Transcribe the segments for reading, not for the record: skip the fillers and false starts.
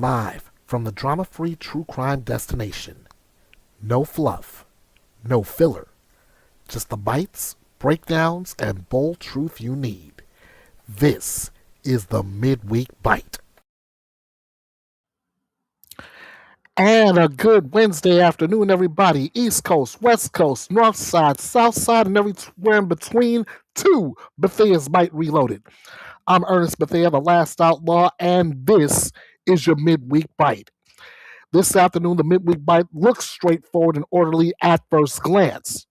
Live from the drama-free true crime destination. No fluff, no filler, just the bites, breakdowns, and bold truth you need. This is the Mid-Week Byte. And a good Wednesday afternoon, everybody. East Coast, West Coast, North Side, South Side, and everywhere in between to Bethea'S Byte Reloaded. I'm Ernest Bethea, the last outlaw, and this is your Mid-Week Byte. This afternoon, the Mid-Week Byte looks straightforward and orderly at first glance.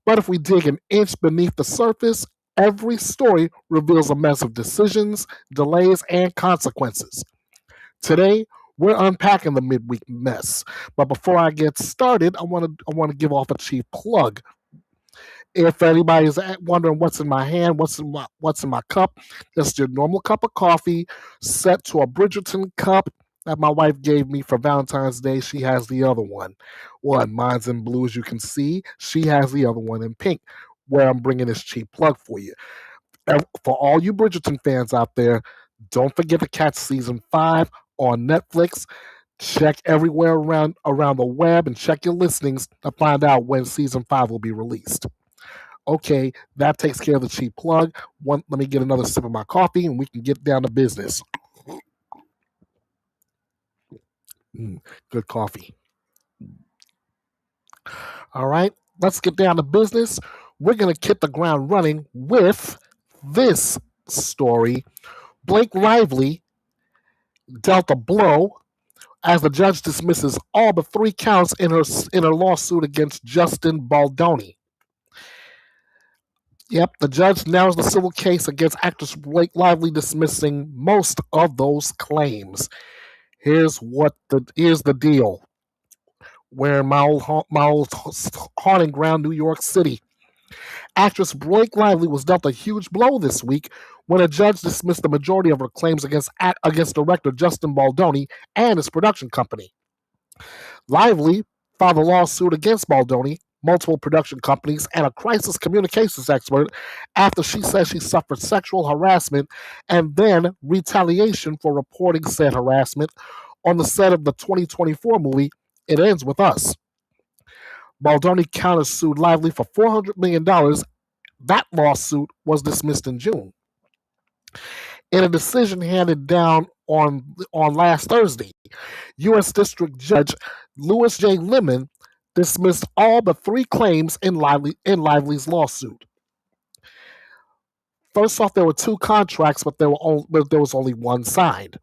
But if we dig an inch beneath the surface, every story reveals a mess of decisions, delays, and consequences. Today, we're unpacking the midweek mess. But before I get started, I want to give off a cheap plug. If anybody's wondering what's in my hand, what's in my cup, that's your normal cup of coffee set to a Bridgerton cup that my wife gave me for Valentine's Day. She has the other one. Mine's in blue, as you can see. She has the other one in pink, where I'm bringing this cheap plug for you. And for all you Bridgerton fans out there, don't forget to catch season 5 on Netflix. Check everywhere around the web and check your listings to find out when season 5 will be released. Okay, that takes care of the cheap plug. Let me get another sip of my coffee and we can get down to business. Good coffee. All right, let's get down to business. We're going to hit the ground running with this story. Blake Lively dealt a blow as the judge dismisses all but 3 counts in her lawsuit against Justin Baldoni. Yep, the judge narrows the civil case against actress Blake Lively, dismissing most of those claims. Here's the deal. We're in my old haunting ground, New York City. Actress Blake Lively was dealt a huge blow this week when a judge dismissed the majority of her claims against director Justin Baldoni and his production company. Lively filed a lawsuit against Baldoni, multiple production companies, and a crisis communications expert after she says she suffered sexual harassment and then retaliation for reporting said harassment on the set of the 2024 movie It Ends With Us. Baldoni countersued Lively for $400 million. That lawsuit was dismissed in June. In a decision handed down on last Thursday, U.S. District Judge Louis J. Lemon dismissed all but 3 claims in Lively's lawsuit. First off, there were 2 contracts, but there was only one signed.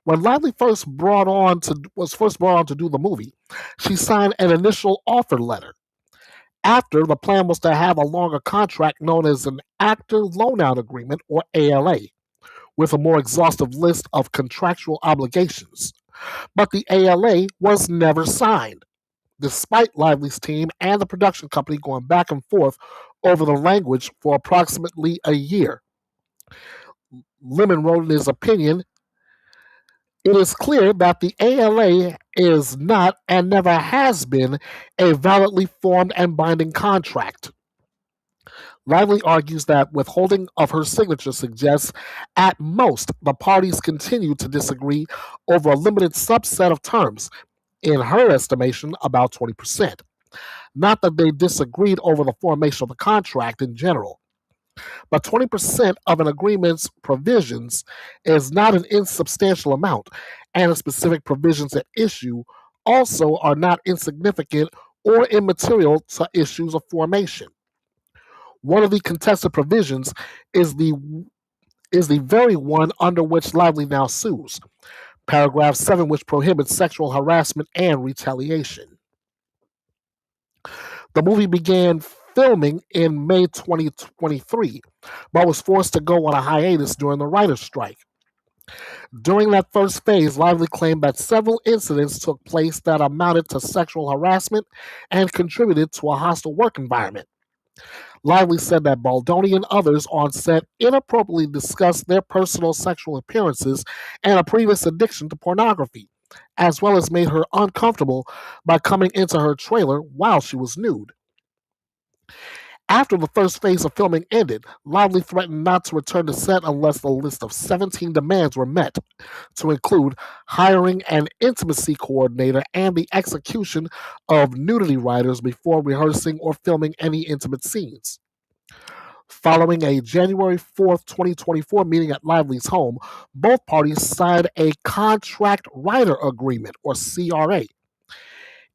When Lively was first brought on to do the movie, she signed an initial offer letter. After, the plan was to have a longer contract known as an Actor Loan-Out Agreement, or ALA, with a more exhaustive list of contractual obligations. But the ALA was never signed, despite Lively's team and the production company going back and forth over the language for approximately a year. Lemon wrote in his opinion, "It is clear that the ALA is not and never has been a validly formed and binding contract." Lively argues that withholding of her signature suggests, at most, the parties continue to disagree over a limited subset of terms, in her estimation, about 20%. Not that they disagreed over the formation of the contract in general. But 20% of an agreement's provisions is not an insubstantial amount, and the specific provisions at issue also are not insignificant or immaterial to issues of formation. One of the contested provisions is the very one under which Lively now sues, paragraph 7, which prohibits sexual harassment and retaliation. The movie began filming in May 2023, but was forced to go on a hiatus during the writer's strike. During that first phase, Lively claimed that several incidents took place that amounted to sexual harassment and contributed to a hostile work environment. Lively said that Baldoni and others on set inappropriately discussed their personal sexual appearances and a previous addiction to pornography, as well as made her uncomfortable by coming into her trailer while she was nude. After the first phase of filming ended, Lively threatened not to return to set unless the list of 17 demands were met, to include hiring an intimacy coordinator and the execution of nudity writers before rehearsing or filming any intimate scenes. Following a January 4th, 2024 meeting at Lively's home, both parties signed a contract writer agreement, or CRA.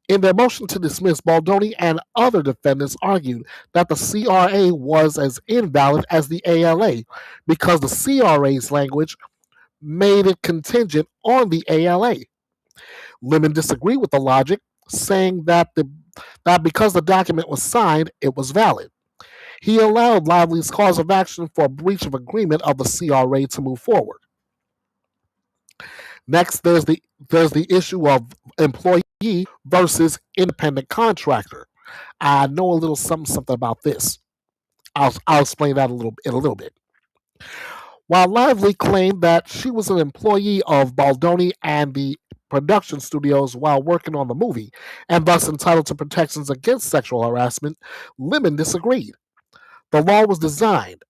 In their motion to dismiss, Baldoni and other defendants argued that the CRA was as invalid as the ALA because the CRA's language made it contingent on the ALA. Lemon disagreed with the logic, saying that because the document was signed, it was valid. He allowed Lively's cause of action for breach of agreement of the CRA to move forward. Next, there's the issue of employee versus independent contractor. I know a little something about this. I'll explain that in a little bit. While Lively claimed that she was an employee of Baldoni and the production studios while working on the movie, and thus entitled to protections against sexual harassment, Lemon disagreed. The law was designed,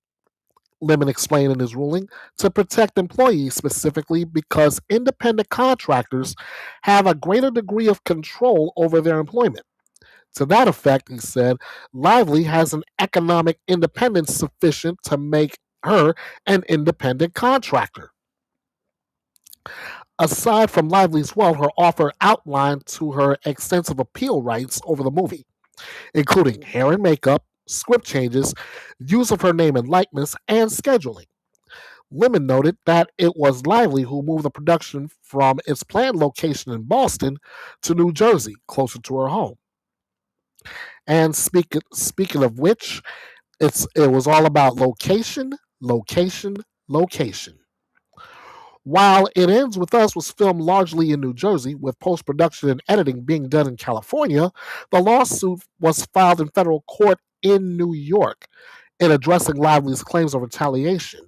Lemon explained in his ruling, to protect employees specifically because independent contractors have a greater degree of control over their employment. To that effect, he said, Lively has an economic independence sufficient to make her an independent contractor. Aside from Lively's wealth, her offer outlined to her extensive appeal rights over the movie, including hair and makeup, script changes, use of her name and likeness, and scheduling. Lemon noted that it was Lively who moved the production from its planned location in Boston to New Jersey, closer to her home. And speaking of which, it was all about location, location, location. While It Ends With Us was filmed largely in New Jersey, with post production and editing being done in California, the lawsuit was filed in federal court in New York. In addressing Lively's claims of retaliation,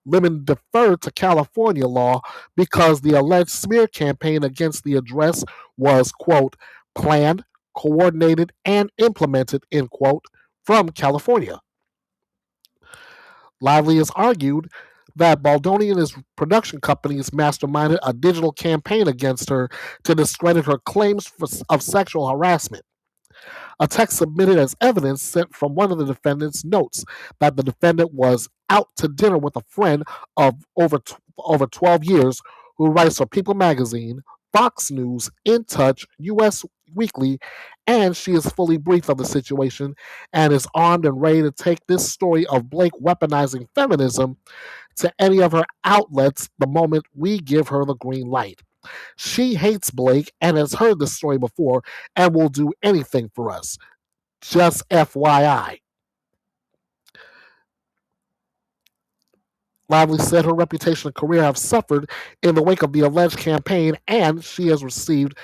Lemon deferred to California law because the alleged smear campaign against the address was, quote, planned, coordinated, and implemented, end quote, from California. Lively has argued that Baldoni and his production companies masterminded a digital campaign against her to discredit her claims of sexual harassment. A text submitted as evidence sent from one of the defendants notes that the defendant was out to dinner with a friend of over 12 years who writes for People magazine, Fox News, In Touch, US Weekly, and she is fully briefed of the situation and is armed and ready to take this story of Blake weaponizing feminism to any of her outlets the moment we give her the green light. She hates Blake and has heard this story before and will do anything for us. Just FYI. Lively said her reputation and career have suffered in the wake of the alleged campaign, and she has received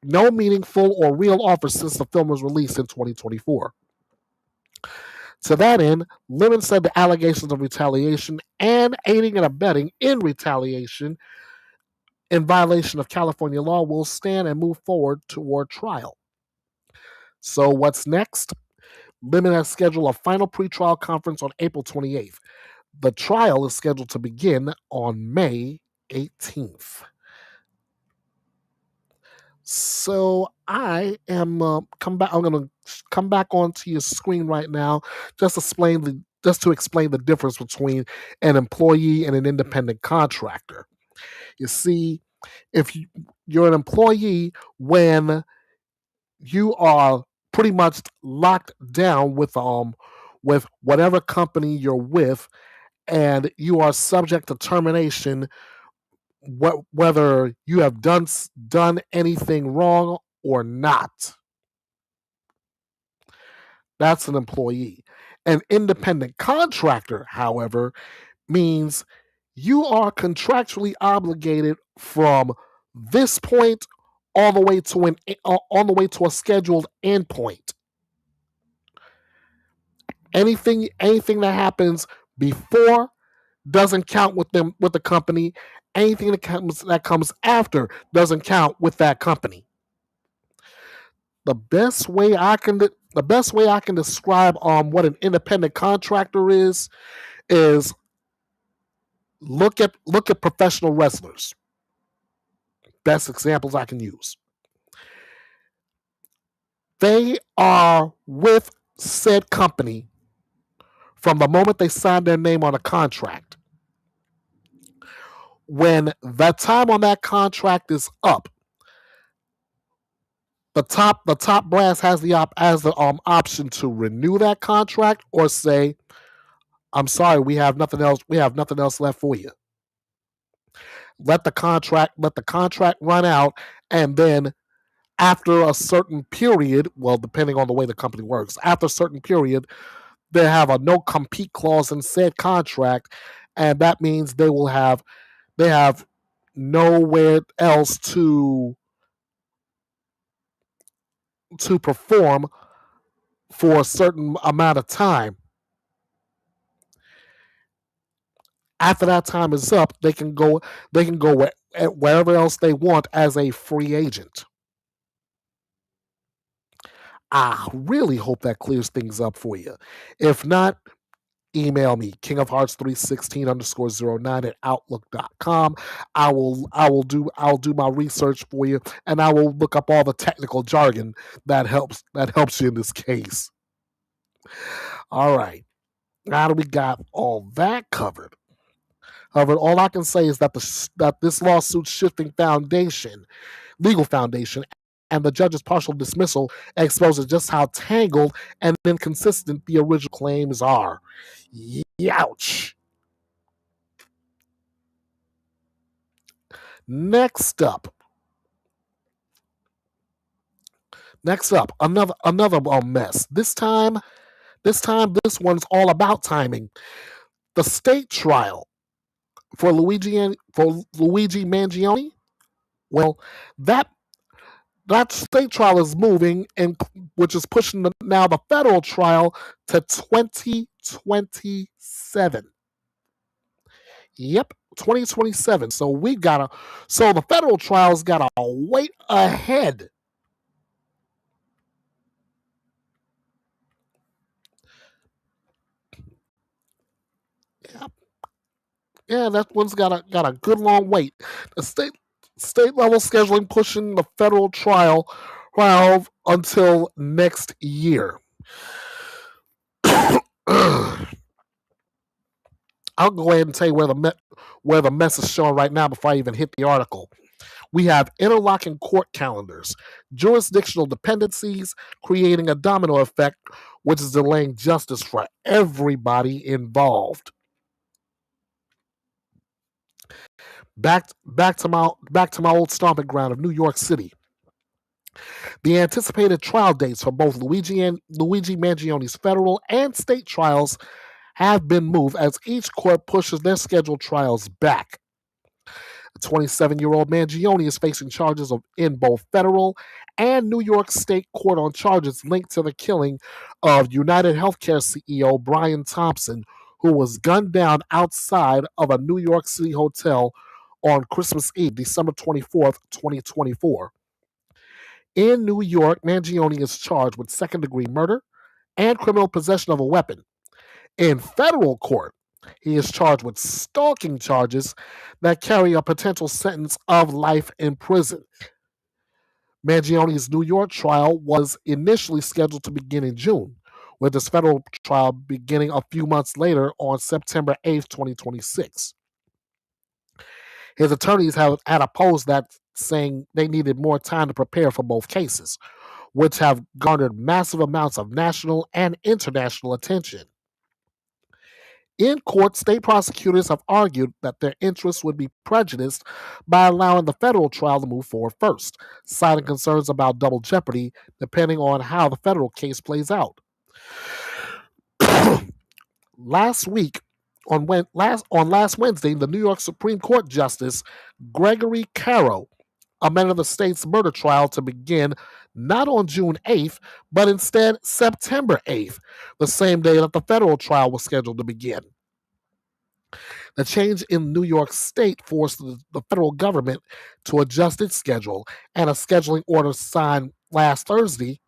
no meaningful or real offers since the film was released in 2024. To that end, Lemon said the allegations of retaliation and aiding and abetting in retaliation in violation of California law will stand and move forward toward trial. So what's next? Lemon has scheduled a final pretrial conference on April 28th. The trial is scheduled to begin on May 18th. So I am I'm going to come back onto your screen right now just to explain the difference between an employee and an independent contractor. You see, if you're an employee when you are pretty much locked down with whatever company you're with, and you are subject to termination whether you have done anything wrong or not. That's an employee. An independent contractor, however, means you are contractually obligated from this point all the way to a scheduled endpoint. Anything that happens before doesn't count with the company. Anything that comes after doesn't count with that company. the best way I can describe what an independent contractor is look at professional wrestlers. Best examples I can use. They are with said company from the moment they sign their name on a contract. When the time on that contract is up, the top brass has the option to renew that contract or say, "I'm sorry, we have nothing else. We have nothing else left for you." Let the contract run out, and then after a certain period, well, depending on the way the company works, after a certain period, they have a no compete clause in said contract, and that means they have nowhere else to perform for a certain amount of time. After that time is up, they can go wherever else they want as a free agent. I really hope that clears things up for you. If not, email me, kingofhearts316_09 at outlook.com. I'll do my research for you, and I will look up all the technical jargon that helps you in this case. All right. Now that we got all that covered, all I can say is that this lawsuit shifting legal foundation, and the judge's partial dismissal exposes just how tangled and inconsistent the original claims are. Youch. Next up, another mess. This one's all about timing. The state trial for Luigi Mangione. Well, that state trial is moving, and which is pushing now the federal trial to 2027. Yep, 2027. So the federal trial's got to wait ahead. Yep. Yeah, that one's got a good long wait. The state level scheduling pushing the federal trial until next year. I'll go ahead and tell you where the mess is showing right now before I even hit the article. We have interlocking court calendars, jurisdictional dependencies, creating a domino effect, which is delaying justice for everybody involved. Back to my old stomping ground of New York City. The anticipated trial dates for both Luigi Mangione's federal and state trials have been moved as each court pushes their scheduled trials back. The 27-year-old Mangione is facing charges in both federal and New York State court on charges linked to the killing of United Healthcare CEO Brian Thompson, who was gunned down outside of a New York City hotel on Christmas Eve, December 24th, 2024. In New York, Mangione is charged with second-degree murder and criminal possession of a weapon. In federal court, he is charged with stalking charges that carry a potential sentence of life in prison. Mangione's New York trial was initially scheduled to begin in June, with his federal trial beginning a few months later on September 8th, 2026. His attorneys had opposed that, saying they needed more time to prepare for both cases, which have garnered massive amounts of national and international attention. In court, state prosecutors have argued that their interests would be prejudiced by allowing the federal trial to move forward first, citing concerns about double jeopardy depending on how the federal case plays out. Last Wednesday, the New York Supreme Court Justice Gregory Caro amended the state's murder trial to begin not on June 8th, but instead September 8th, the same day that the federal trial was scheduled to begin. The change in New York State forced the federal government to adjust its schedule, and a scheduling order signed last Thursday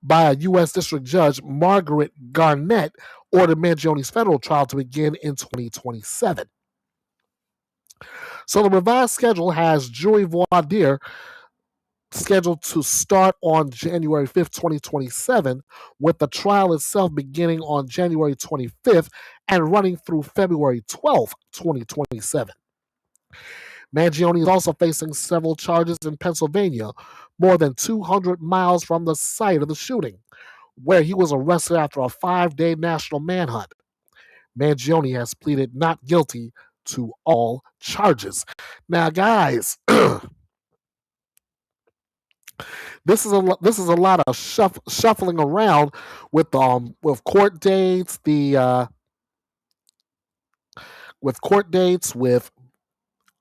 by a U.S. District Judge, Margaret Garnett, ordered Mangione's federal trial to begin in 2027. So the revised schedule has jury voir dire scheduled to start on January 5th, 2027, with the trial itself beginning on January 25th and running through February 12th, 2027. Mangione is also facing several charges in Pennsylvania, more than 200 miles from the site of the shooting, where he was arrested after a 5-day national manhunt. Mangione has pleaded not guilty to all charges. Now, guys, this is a lot of shuffling around with court dates,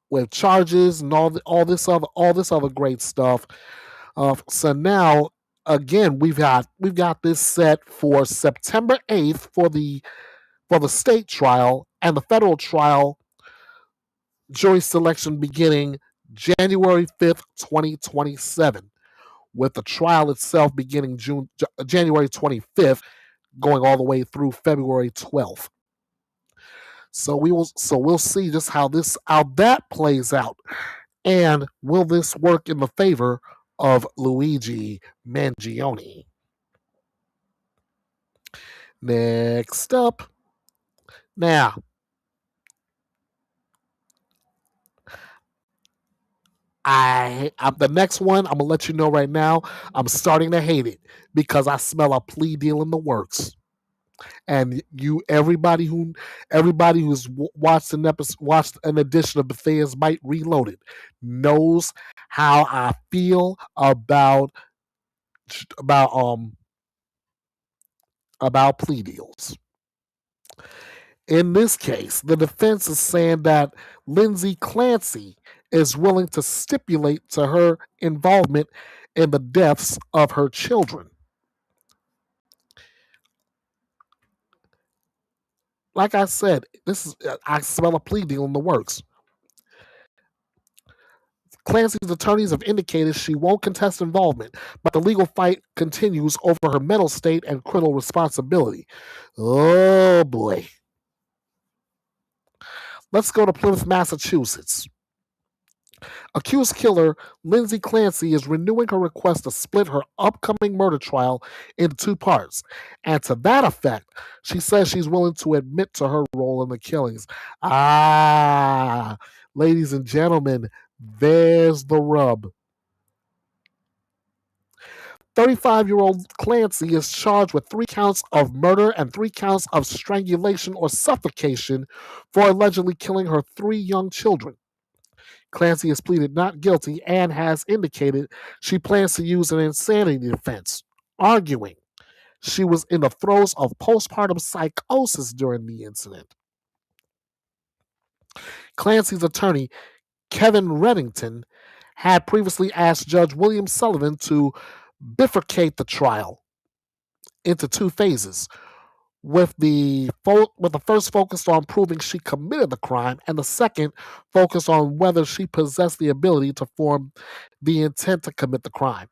with charges and all this other great stuff. So now again we've got this set for September 8th for the state trial, and the federal trial jury selection beginning January 5th, 2027, with the trial itself beginning January 25th, going all the way through February 12th. So we'll see just how that plays out, and will this work in the favor of Luigi Mangione? Next up, now I'm the next one. I'm gonna let you know right now. I'm starting to hate it because I smell a plea deal in the works. And everybody who's watched an edition of Bethea'S Byte Reloaded knows how I feel about plea deals. In this case, the defense is saying that Lindsay Clancy is willing to stipulate to her involvement in the deaths of her children. Like I said, I smell a plea deal in the works. Clancy's attorneys have indicated she won't contest involvement, but the legal fight continues over her mental state and criminal responsibility. Oh boy. Let's go to Plymouth, Massachusetts. Accused killer Lindsay Clancy is renewing her request to split her upcoming murder trial into 2 parts. And to that effect, she says she's willing to admit to her role in the killings. Ladies and gentlemen, there's the rub. 35-year-old Clancy is charged with 3 counts of murder and 3 counts of strangulation or suffocation for allegedly killing her 3 young children. Clancy has pleaded not guilty and has indicated she plans to use an insanity defense, arguing she was in the throes of postpartum psychosis during the incident. Clancy's attorney, Kevin Reddington, had previously asked Judge William Sullivan to bifurcate the trial into 2 phases, with the first focused on proving she committed the crime, and the second focused on whether she possessed the ability to form the intent to commit the crime.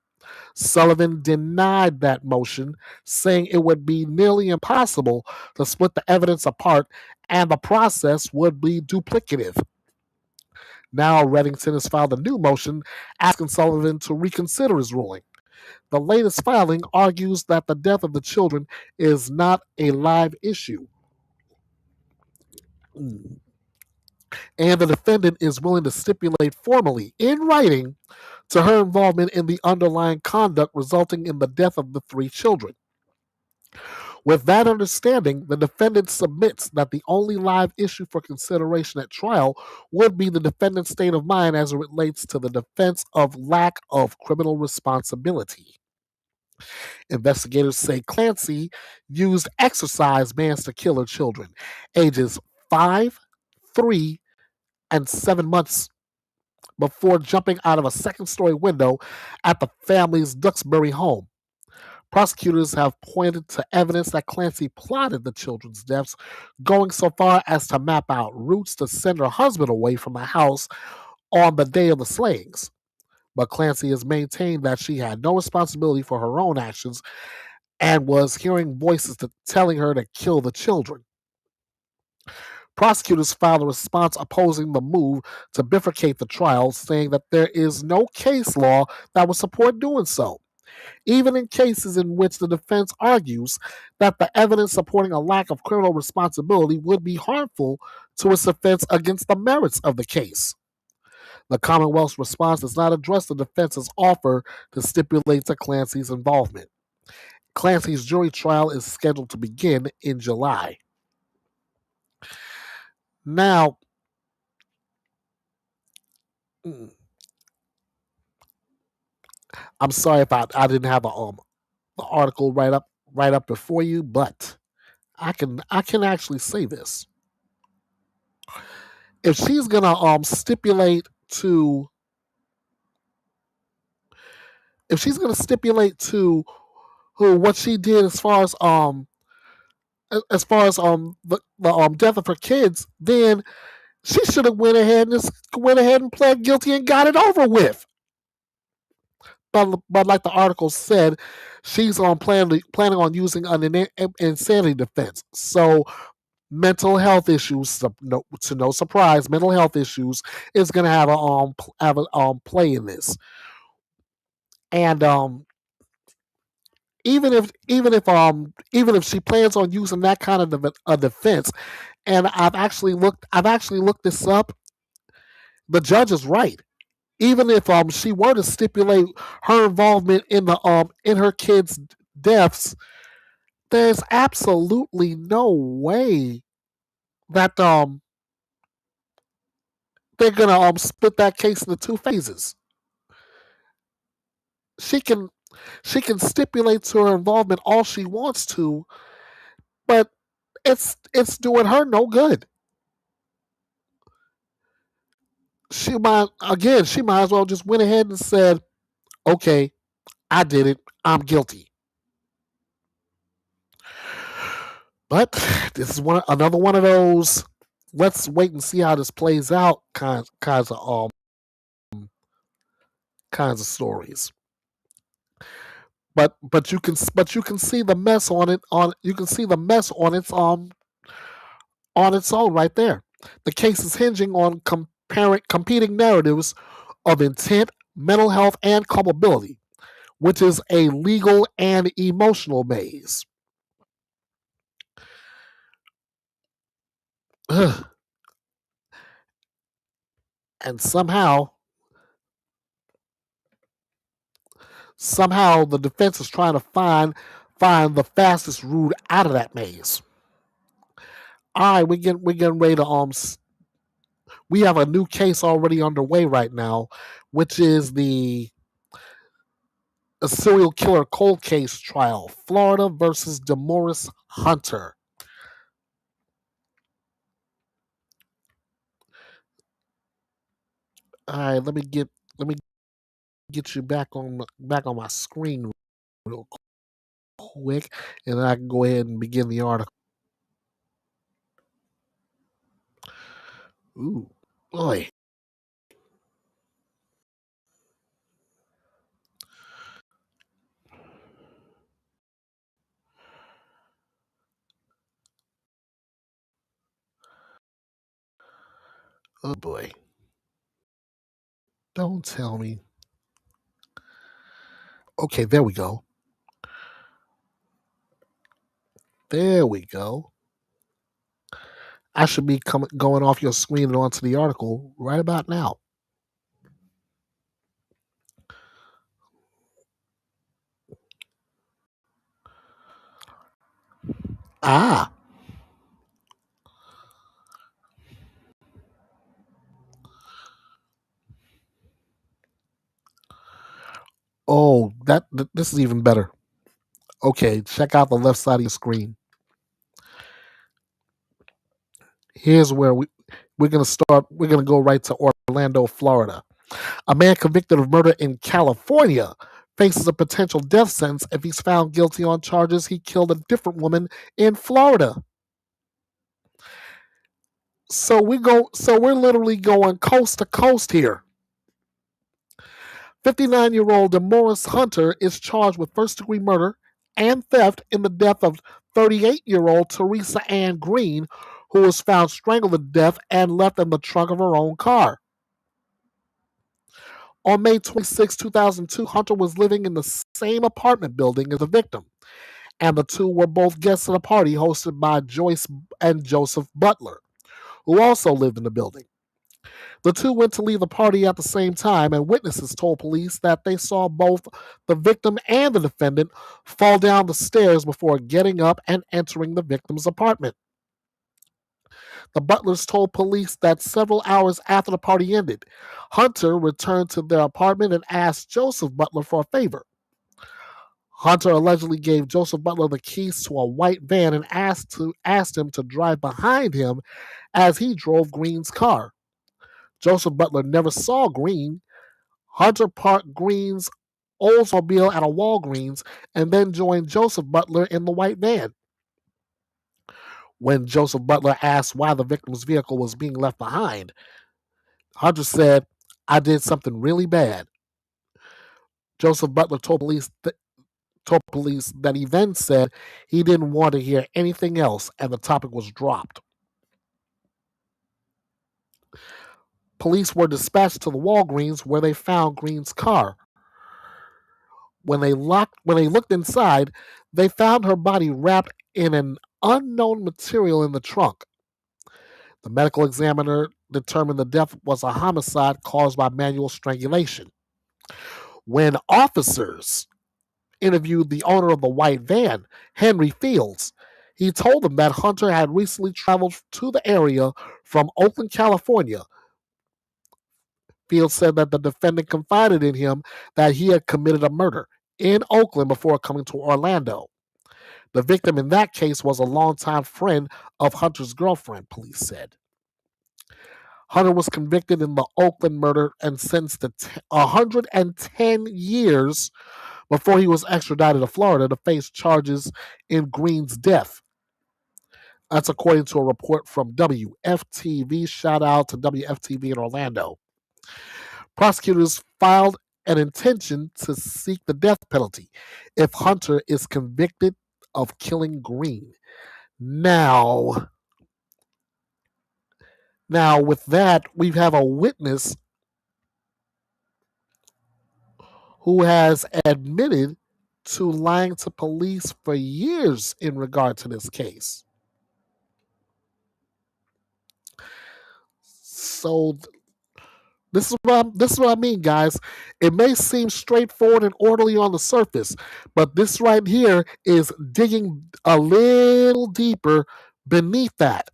Sullivan denied that motion, saying it would be nearly impossible to split the evidence apart and the process would be duplicative. Now Reddington has filed a new motion asking Sullivan to reconsider his ruling. The latest filing argues that the death of the children is not a live issue, and the defendant is willing to stipulate formally in writing to her involvement in the underlying conduct resulting in the death of the 3 children. With that understanding, the defendant submits that the only live issue for consideration at trial would be the defendant's state of mind as it relates to the defense of lack of criminal responsibility. Investigators say Clancy used exercise bands to kill her children, ages 5, 3, and 7 months, before jumping out of a second-story window at the family's Duxbury home. Prosecutors have pointed to evidence that Clancy plotted the children's deaths, going so far as to map out routes to send her husband away from the house on the day of the slayings. But Clancy has maintained that she had no responsibility for her own actions and was hearing voices telling her to kill the children. Prosecutors filed a response opposing the move to bifurcate the trial, saying that there is no case law that would support doing so, even in cases in which the defense argues that the evidence supporting a lack of criminal responsibility would be harmful to its defense against the merits of the case. The Commonwealth's response does not address the defense's offer to stipulate to Clancy's involvement. Clancy's jury trial is scheduled to begin in July. Now, I'm sorry if I didn't have the article right up before you, but I can actually say this. If she's gonna stipulate to who what she did as far as the death of her kids, then she should have went ahead and pled guilty and got it over with. But like the article said, she's planning on using an insanity defense. So mental health issues, to no surprise, mental health issues is going to have a play in this. And even if she plans on using that kind of a defense, and I've actually looked this up, the judge is right. Even if she were to stipulate her involvement in her kids' deaths, there's absolutely no way that they're gonna split that case into two phases. She can stipulate to her involvement all she wants to, but it's doing her no good. She might as well just went ahead and said, "Okay, I did it. I'm guilty." But this is another one of those. Let's wait and see how this plays out. Kinds of stories. But you can see the mess on its own right there. The case is hinging on competing narratives of intent, mental health, and culpability, which is a legal and emotional maze. And somehow the defense is trying to find the fastest route out of that maze. All right, we're getting ready to we have a new case already underway right now, which is a serial killer cold case trial, Florida versus DeMaurice Hunter. All right, let me get you back on my screen real quick, and I can go ahead and begin the article. Ooh, boy. Oh boy. Don't tell me. Okay, there we go. There we go. I should be going off your screen and onto the article right about now. Ah. Oh, this is even better. Okay, check out the left side of your screen. Here's where we're going to start. We're going to go right to Orlando, Florida. A man convicted of murder in California faces a potential death sentence if he's found guilty on charges he killed a different woman in Florida. So we're literally going coast to coast here. 59-year-old DeMaurice Hunter is charged with first-degree murder and theft in the death of 38-year-old Teresa Ann Green, who was found strangled to death and left in the trunk of her own car. On May 26, 2002, Hunter was living in the same apartment building as the victim, and the two were both guests at a party hosted by Joyce and Joseph Butler, who also lived in the building. The two went to leave the party at the same time, and witnesses told police that they saw both the victim and the defendant fall down the stairs before getting up and entering the victim's apartment. The Butlers told police that several hours after the party ended, Hunter returned to their apartment and asked Joseph Butler for a favor. Hunter allegedly gave Joseph Butler the keys to a white van and asked him to drive behind him as he drove Green's car. Joseph Butler never saw Green. Hunter parked Green's Oldsmobile at a Walgreens and then joined Joseph Butler in the white van. When Joseph Butler asked why the victim's vehicle was being left behind, Hunter said, "I did something really bad." Joseph Butler told police that he then said he didn't want to hear anything else and the topic was dropped. Police were dispatched to the Walgreens where they found Green's car. When they looked inside, they found her body wrapped in an unknown material in the trunk. The medical examiner determined the death was a homicide caused by manual strangulation. When officers interviewed the owner of the white van, Henry Fields, he told them that Hunter had recently traveled to the area from Oakland, California. Fields said that the defendant confided in him that he had committed a murder in Oakland before coming to Orlando. The victim in that case was a longtime friend of Hunter's girlfriend, police said. Hunter was convicted in the Oakland murder and sentenced to 110 years before he was extradited to Florida to face charges in Green's death. That's according to a report from WFTV. Shout out to WFTV in Orlando. Prosecutors filed an intention to seek the death penalty if Hunter is convicted of killing Green. Now, with that, we have a witness who has admitted to lying to police for years in regard to this case. So this is what I mean, guys. It may seem straightforward and orderly on the surface, but this right here is digging a little deeper beneath that.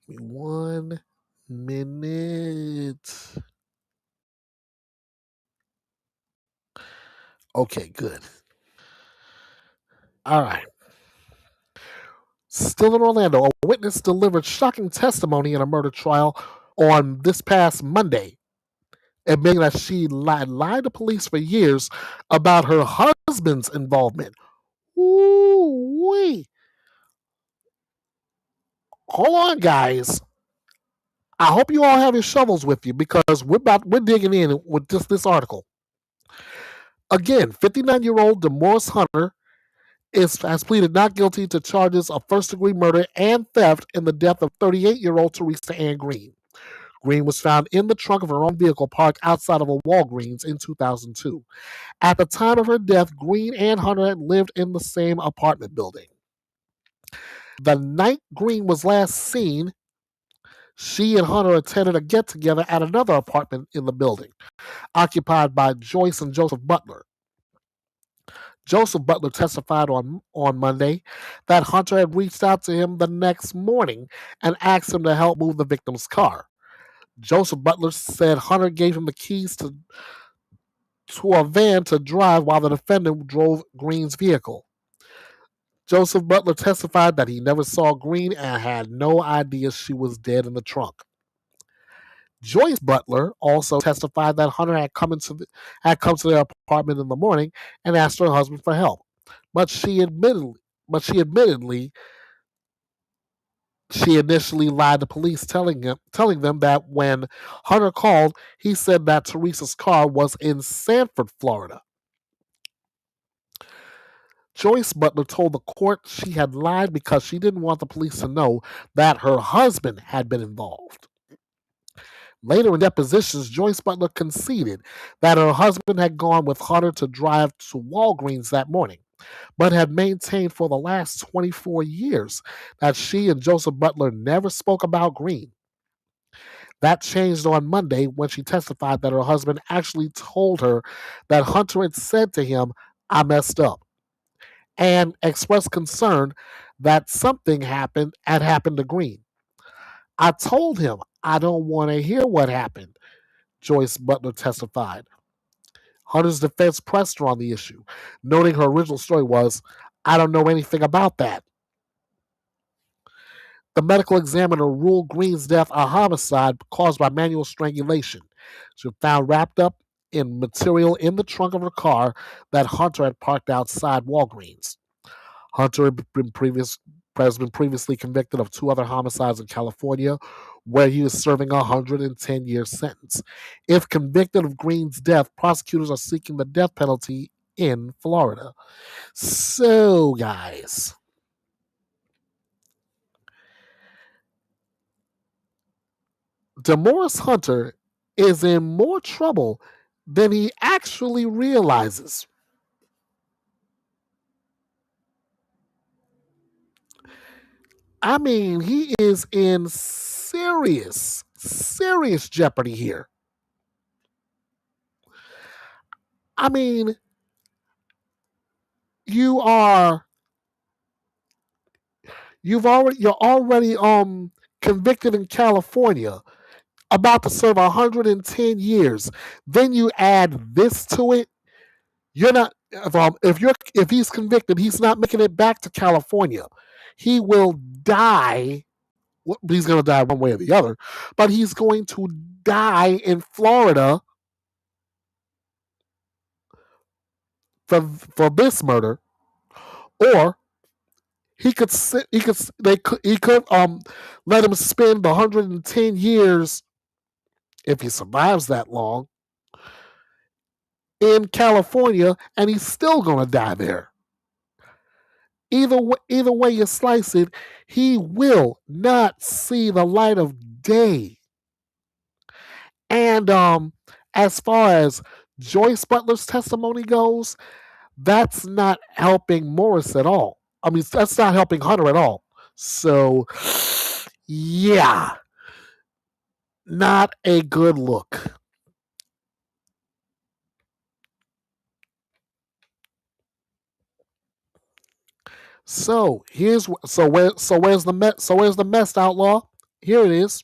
Give me 1 minute. Okay, good. All right. Still in Orlando, a witness delivered shocking testimony in a murder trial on this past Monday, admitting that she lied to police for years about her husband's involvement. Ooh-wee. Hold on, guys. I hope you all have your shovels with you because we're digging in with this article. Again, 59-year-old DeMaurice Hunter has pleaded not guilty to charges of first-degree murder and theft in the death of 38-year-old Teresa Ann Green. Green was found in the trunk of her own vehicle parked outside of a Walgreens in 2002. At the time of her death, Green and Hunter had lived in the same apartment building. The night Green was last seen, she and Hunter attended a get-together at another apartment in the building, occupied by Joyce and Joseph Butler. Joseph Butler testified on Monday that Hunter had reached out to him the next morning and asked him to help move the victim's car. Joseph Butler said Hunter gave him the keys to a van to drive while the defendant drove Green's vehicle. Joseph Butler testified that he never saw Green and had no idea she was dead in the trunk. Joyce Butler also testified that Hunter had come to their apartment in the morning and asked her husband for help, but she admittedly she initially lied to police, telling them that when Hunter called, he said that Teresa's car was in Sanford, Florida. Joyce Butler told the court she had lied because she didn't want the police to know that her husband had been involved. Later in depositions, Joyce Butler conceded that her husband had gone with Hunter to drive to Walgreens that morning, but had maintained for the last 24 years that she and Joseph Butler never spoke about Green. That changed on Monday when she testified that her husband actually told her that Hunter had said to him, "I messed up," and expressed concern that something had happened to Green. "I told him I don't want to hear what happened," Joyce Butler testified. Hunter's defense pressed her on the issue, noting her original story was, "I don't know anything about that." The medical examiner ruled Green's death a homicide caused by manual strangulation. She was found wrapped up in material in the trunk of her car that Hunter had parked outside Walgreens. Hunter had been previously convicted of 2 other homicides in California, where he was serving a 110-year sentence. If convicted of Green's death, prosecutors are seeking the death penalty in Florida. So, guys, DeMaurice Hunter is in more trouble than he actually realizes. I mean, he is in serious jeopardy here. I mean, you're already convicted in California, about to serve 110 years. Then you add this to it. You're not if he's convicted, he's not making it back to California. He will die. He's going to die one way or the other, but he's going to die in Florida for this murder, or he could let him spend 110 years, if he survives that long, in California, and he's still going to die there. Either way you slice it, he will not see the light of day. And as far as Joyce Butler's testimony goes, that's not helping Morris at all. I mean, that's not helping Hunter at all. So, yeah, not a good look. So where's the mess, Outlaw? Here it is.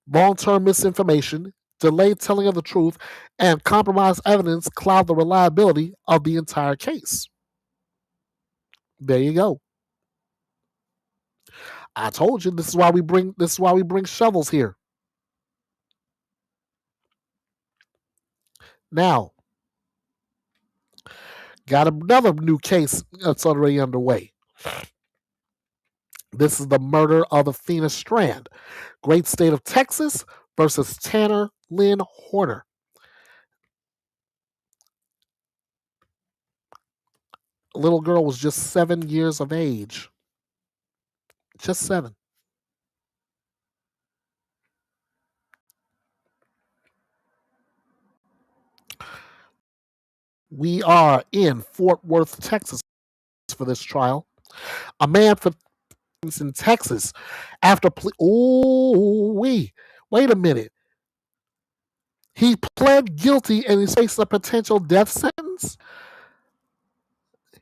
Long-term misinformation, delayed telling of the truth, and compromised evidence cloud the reliability of the entire case. There you go. I told you this is why we bring shovels here. Now, got another new case that's already underway. This is the murder of Athena Strand, great state of Texas versus Tanner Lynn Horner. The little girl was just 7 years of age. Just 7. We are in Fort Worth, Texas for this trial. A man in Texas after wait a minute. He pled guilty and he's facing a potential death sentence.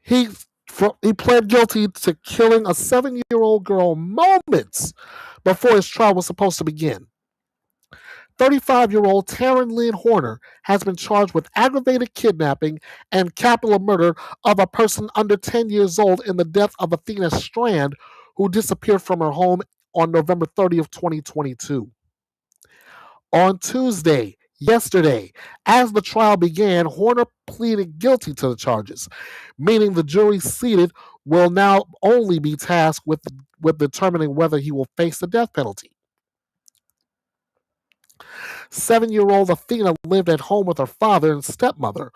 He pled guilty to killing a 7-year-old girl moments before his trial was supposed to begin. 35-year-old Taryn Lynn Horner has been charged with aggravated kidnapping and capital murder of a person under 10 years old in the death of Athena Strand, who disappeared from her home on November 30th, 2022. On Tuesday, yesterday, as the trial began, Horner pleaded guilty to the charges, meaning the jury seated will now only be tasked with determining whether he will face the death penalty. 7-year-old Athena lived at home with her father and stepmother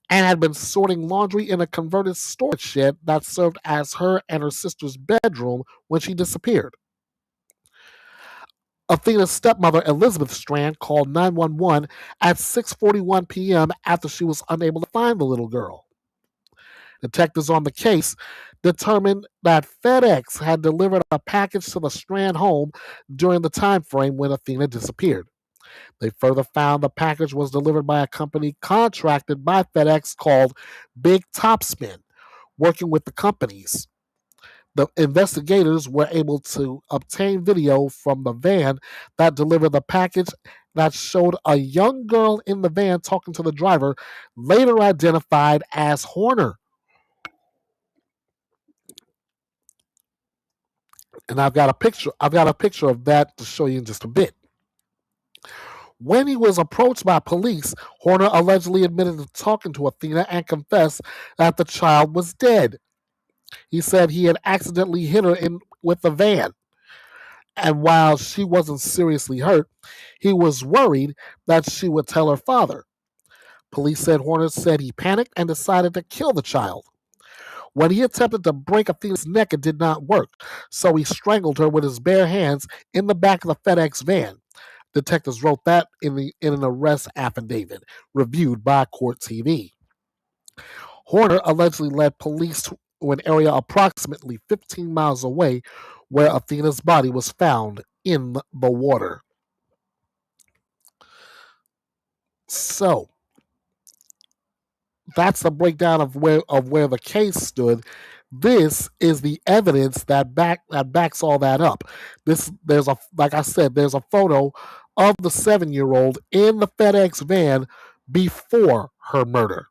and had been sorting laundry in a converted storage shed that served as her and her sister's bedroom when she disappeared. Athena's stepmother, Elizabeth Strand, called 911 at 6:41 p.m. after she was unable to find the little girl. Detectives on the case determined that FedEx had delivered a package to the Strand home during the time frame when Athena disappeared. They further found the package was delivered by a company contracted by FedEx called Big Topspin, working with the companies. The investigators were able to obtain video from the van that delivered the package that showed a young girl in the van talking to the driver, later identified as Horner. And I've got a picture of that to show you in just a bit. When he was approached by police, Horner allegedly admitted to talking to Athena and confessed that the child was dead. He said he had accidentally hit her with the van. And while she wasn't seriously hurt, he was worried that she would tell her father. Police said Horner said he panicked and decided to kill the child. When he attempted to break Athena's neck, it did not work, so he strangled her with his bare hands in the back of the FedEx van. Detectives wrote that in an arrest affidavit, reviewed by Court TV. Horner allegedly led police to an area approximately 15 miles away where Athena's body was found in the water. So that's the breakdown of where the case stood. This is the evidence that backs all that up. There's a photo of the 7-year-old in the FedEx van before her murder.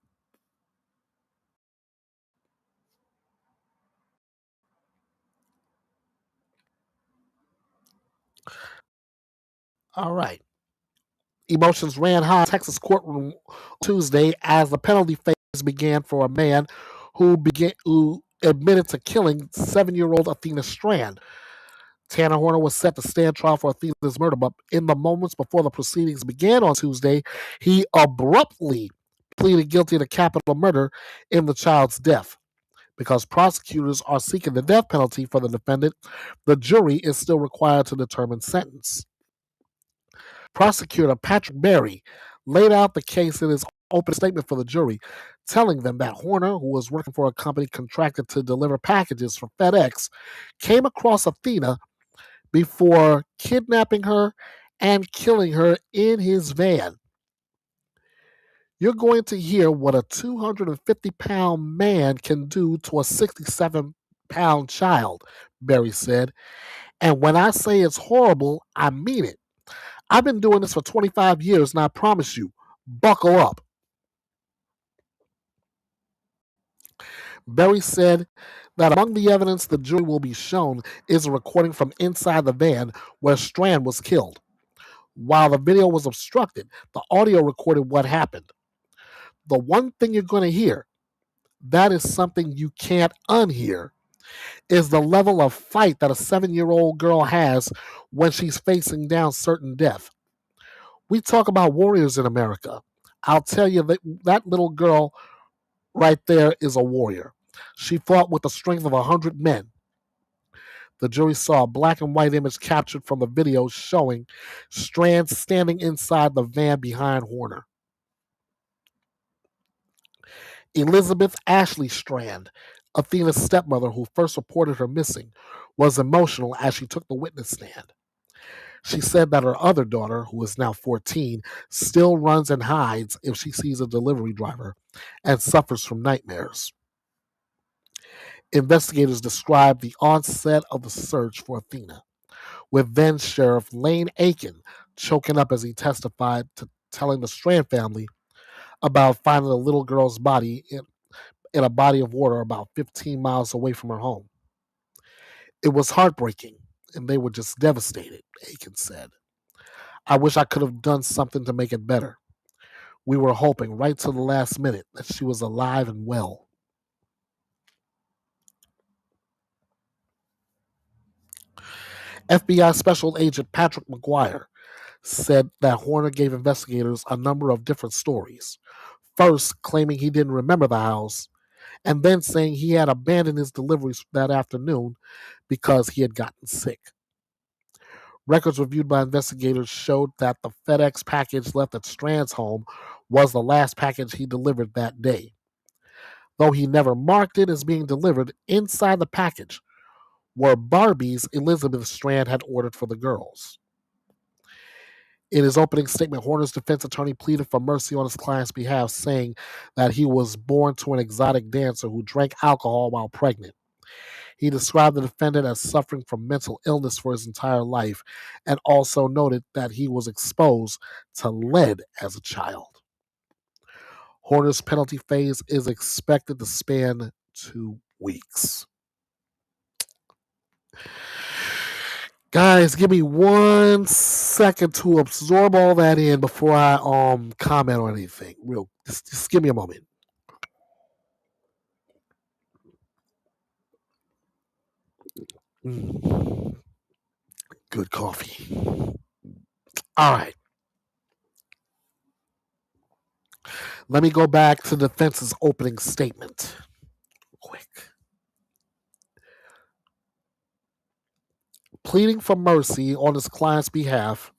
All right. Emotions ran high in Texas courtroom Tuesday as the penalty phase began for a man who admitted to killing 7-year-old Athena Strand. Tanner Horner was set to stand trial for Athena's murder, but in the moments before the proceedings began on Tuesday, he abruptly pleaded guilty to capital murder in the child's death. Because prosecutors are seeking the death penalty for the defendant, the jury is still required to determine sentence. Prosecutor Patrick Berry laid out the case in his open statement for the jury, telling them that Horner, who was working for a company contracted to deliver packages for FedEx, came across Athena before kidnapping her and killing her in his van. You're going to hear what a 250-pound man can do to a 67-pound child, Berry said. And when I say it's horrible, I mean it. I've been doing this for 25 years, and I promise you, buckle up. Berry said that among the evidence the jury will be shown is a recording from inside the van where Strand was killed. While the video was obstructed, the audio recorded what happened. The one thing you're going to hear, that is something you can't unhear, is the level of fight that a 7-year-old girl has when she's facing down certain death. We talk about warriors in America. I'll tell you that little girl right there is a warrior. She fought with the strength of 100 men. The jury saw a black and white image captured from the video showing Strand standing inside the van behind Horner. Elizabeth Ashley Strand, Athena's stepmother who first reported her missing, was emotional as she took the witness stand. She said that her other daughter, who is now 14, still runs and hides if she sees a delivery driver and suffers from nightmares. Investigators described the onset of the search for Athena, with then Sheriff Lane Aiken choking up as he testified to telling the Strand family about finding a little girl's body in a body of water about 15 miles away from her home. It was heartbreaking, and they were just devastated, Aiken said. I wish I could have done something to make it better. We were hoping right to the last minute that she was alive and well. FBI Special Agent Patrick McGuire said that Horner gave investigators a number of different stories. First, claiming he didn't remember the house, and then saying he had abandoned his deliveries that afternoon because he had gotten sick. Records reviewed by investigators showed that the FedEx package left at Strand's home was the last package he delivered that day. Though he never marked it as being delivered, inside the package were Barbies Elizabeth Strand had ordered for the girls. In his opening statement, Horner's defense attorney pleaded for mercy on his client's behalf, saying that he was born to an exotic dancer who drank alcohol while pregnant. He described the defendant as suffering from mental illness for his entire life and also noted that he was exposed to lead as a child. Horner's penalty phase is expected to span 2 weeks. Guys, give me 1 second to absorb all that in before I comment on anything. Just give me a moment. Good coffee. All right. Let me go back to the defense's opening statement. Quick. Pleading for mercy on his client's behalf,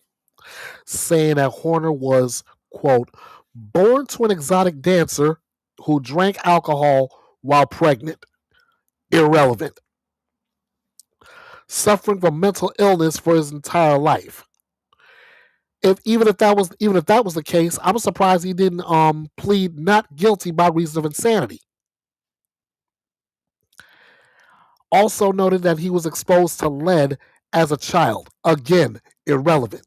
saying that Horner was, quote, born to an exotic dancer who drank alcohol while pregnant. Irrelevant. Suffering from mental illness for his entire life. Even if that was the case, I'm surprised he didn't plead not guilty by reason of insanity. Also noted that he was exposed to lead as a child. Again, irrelevant.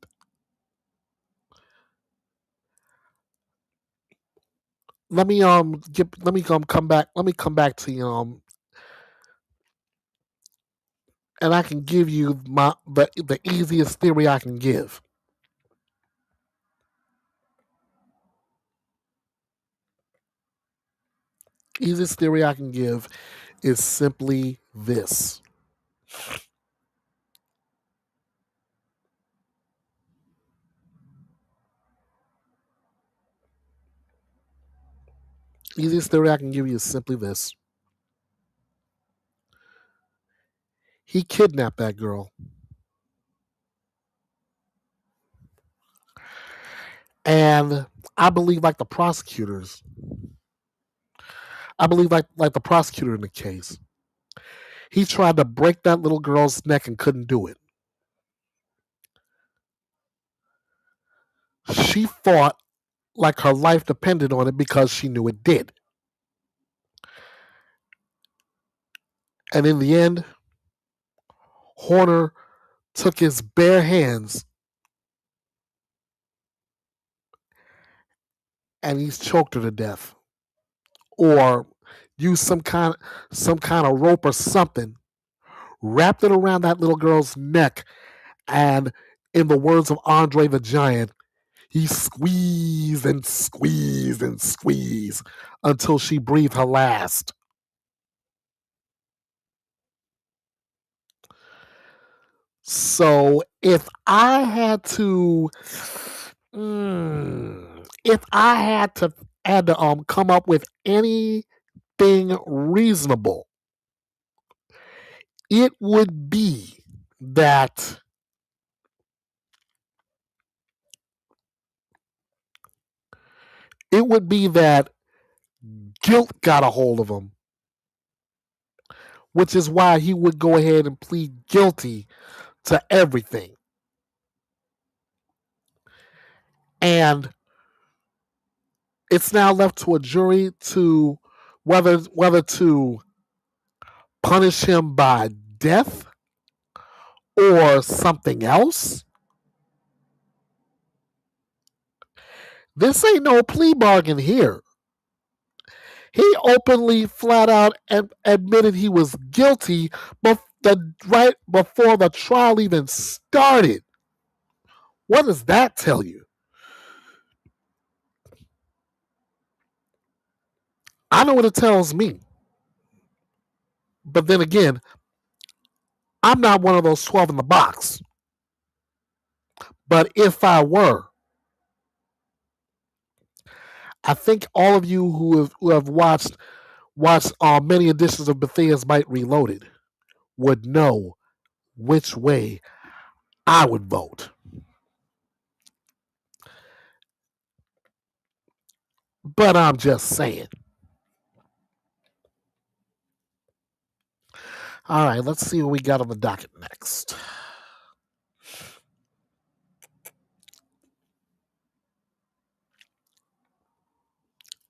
Let me come back to you and I can give you the easiest theory I can give. Easiest theory I can give is simply this. Easiest theory I can give you is simply this. He kidnapped that girl. And I believe like the prosecutors, like the prosecutor in the case, he tried to break that little girl's neck and couldn't do it. She fought like her life depended on it because she knew it did. And in the end, Horner took his bare hands and he's choked her to death. Or used some kind of rope or something, wrapped it around that little girl's neck, and in the words of Andre the Giant, he squeezed and squeezed and squeezed until she breathed her last. So if I had to come up with anything reasonable, it would be that guilt got a hold of him, which is why he would go ahead and plead guilty to everything. And it's now left to a jury to whether to punish him by death or something else. This ain't no plea bargain here. He openly, flat out, admitted he was guilty right before the trial even started. What does that tell you? I know what it tells me. But then again, I'm not one of those 12 in the box. But if I were, I think all of you who have watched many editions of Bethea'S Byte Reloaded would know which way I would vote. But I'm just saying. All right, let's see what we got on the docket next.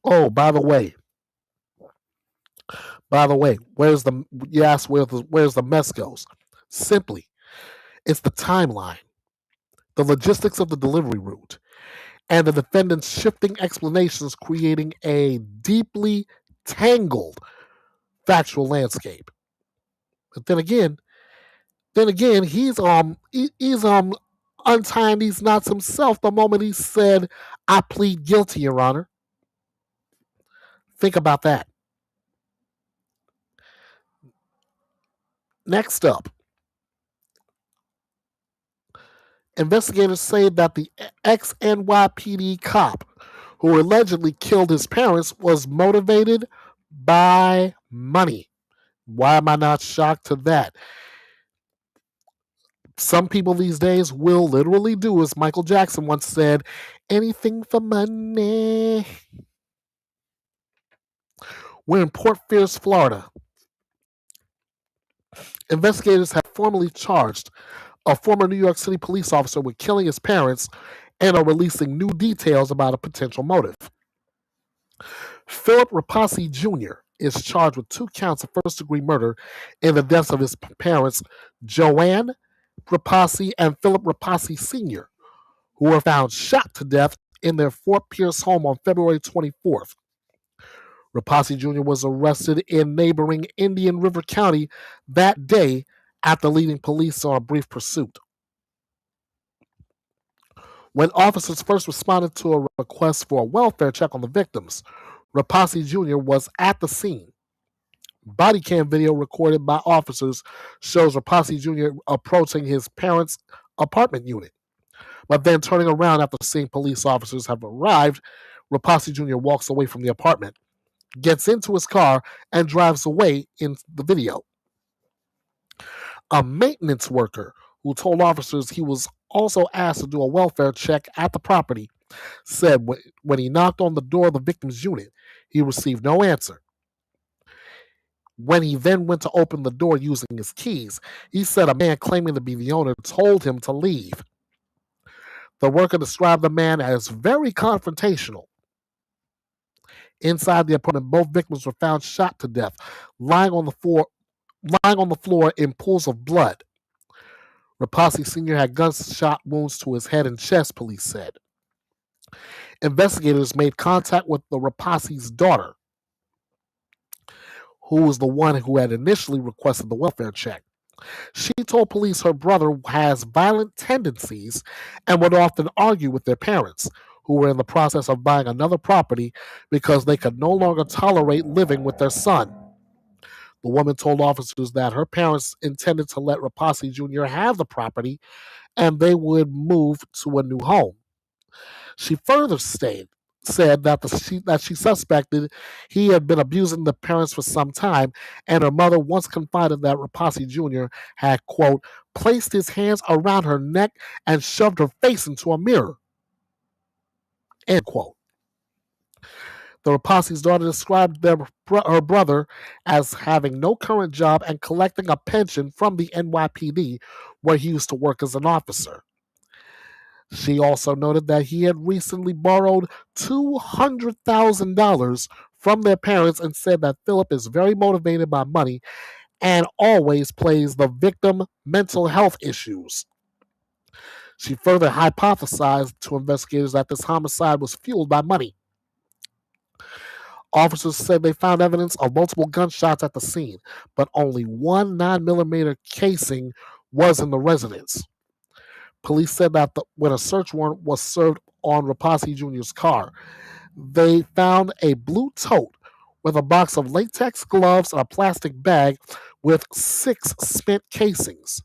Oh, by the way, where's the where's the mess goes? Simply, it's the timeline, the logistics of the delivery route, and the defendant's shifting explanations, creating a deeply tangled factual landscape. But then again, he's untying these knots himself the moment he said, "I plead guilty, Your Honor." Think about that. Next up, investigators say that the ex-NYPD cop who allegedly killed his parents was motivated by money. Why am I not shocked to that? Some people these days will literally do, as Michael Jackson once said, anything for money. We're in Port Pierce, Florida. Investigators have formally charged a former New York City police officer with killing his parents and are releasing new details about a potential motive. Philip Rapasi Jr. is charged with 2 counts of first-degree murder in the deaths of his parents, Joanne Rapasi and Philip Rapasi Sr., who were found shot to death in their Fort Pierce home on February 24th. Rapasi Jr. was arrested in neighboring Indian River County that day after leading police on a brief pursuit. When officers first responded to a request for a welfare check on the victims, Rapasi Jr. was at the scene. Body cam video recorded by officers shows Rapasi Jr. approaching his parents' apartment unit. But then turning around after seeing police officers have arrived, Rapasi Jr. walks away from the apartment, gets into his car, and drives away in the video. A maintenance worker who told officers he was also asked to do a welfare check at the property said when he knocked on the door of the victim's unit, he received no answer. When he then went to open the door using his keys, he said a man claiming to be the owner told him to leave. The worker described the man as very confrontational. Inside the apartment, both victims were found shot to death, lying on the floor in pools of blood. Rapasi Sr. had gunshot wounds to his head and chest, police said. Investigators made contact with the Rapasi's daughter, who was the one who had initially requested the welfare check. She told police her brother has violent tendencies and would often argue with their parents, who were in the process of buying another property because they could no longer tolerate living with their son. The woman told officers that her parents intended to let Rapasi Jr. have the property and they would move to a new home. She further said that she suspected he had been abusing the parents for some time, and her mother once confided that Rapasi Jr. had, quote, placed his hands around her neck and shoved her face into a mirror, end quote. The Rapasi's daughter described her brother as having no current job and collecting a pension from the NYPD, where he used to work as an officer. She also noted that he had recently borrowed $200,000 from their parents and said that Philip is very motivated by money and always plays the victim mental health issues. She further hypothesized to investigators that this homicide was fueled by money. Officers said they found evidence of multiple gunshots at the scene, but only one 9mm casing was in the residence. Police said that when a search warrant was served on Rapasi Jr.'s car, they found a blue tote with a box of latex gloves and a plastic bag with 6 spent casings.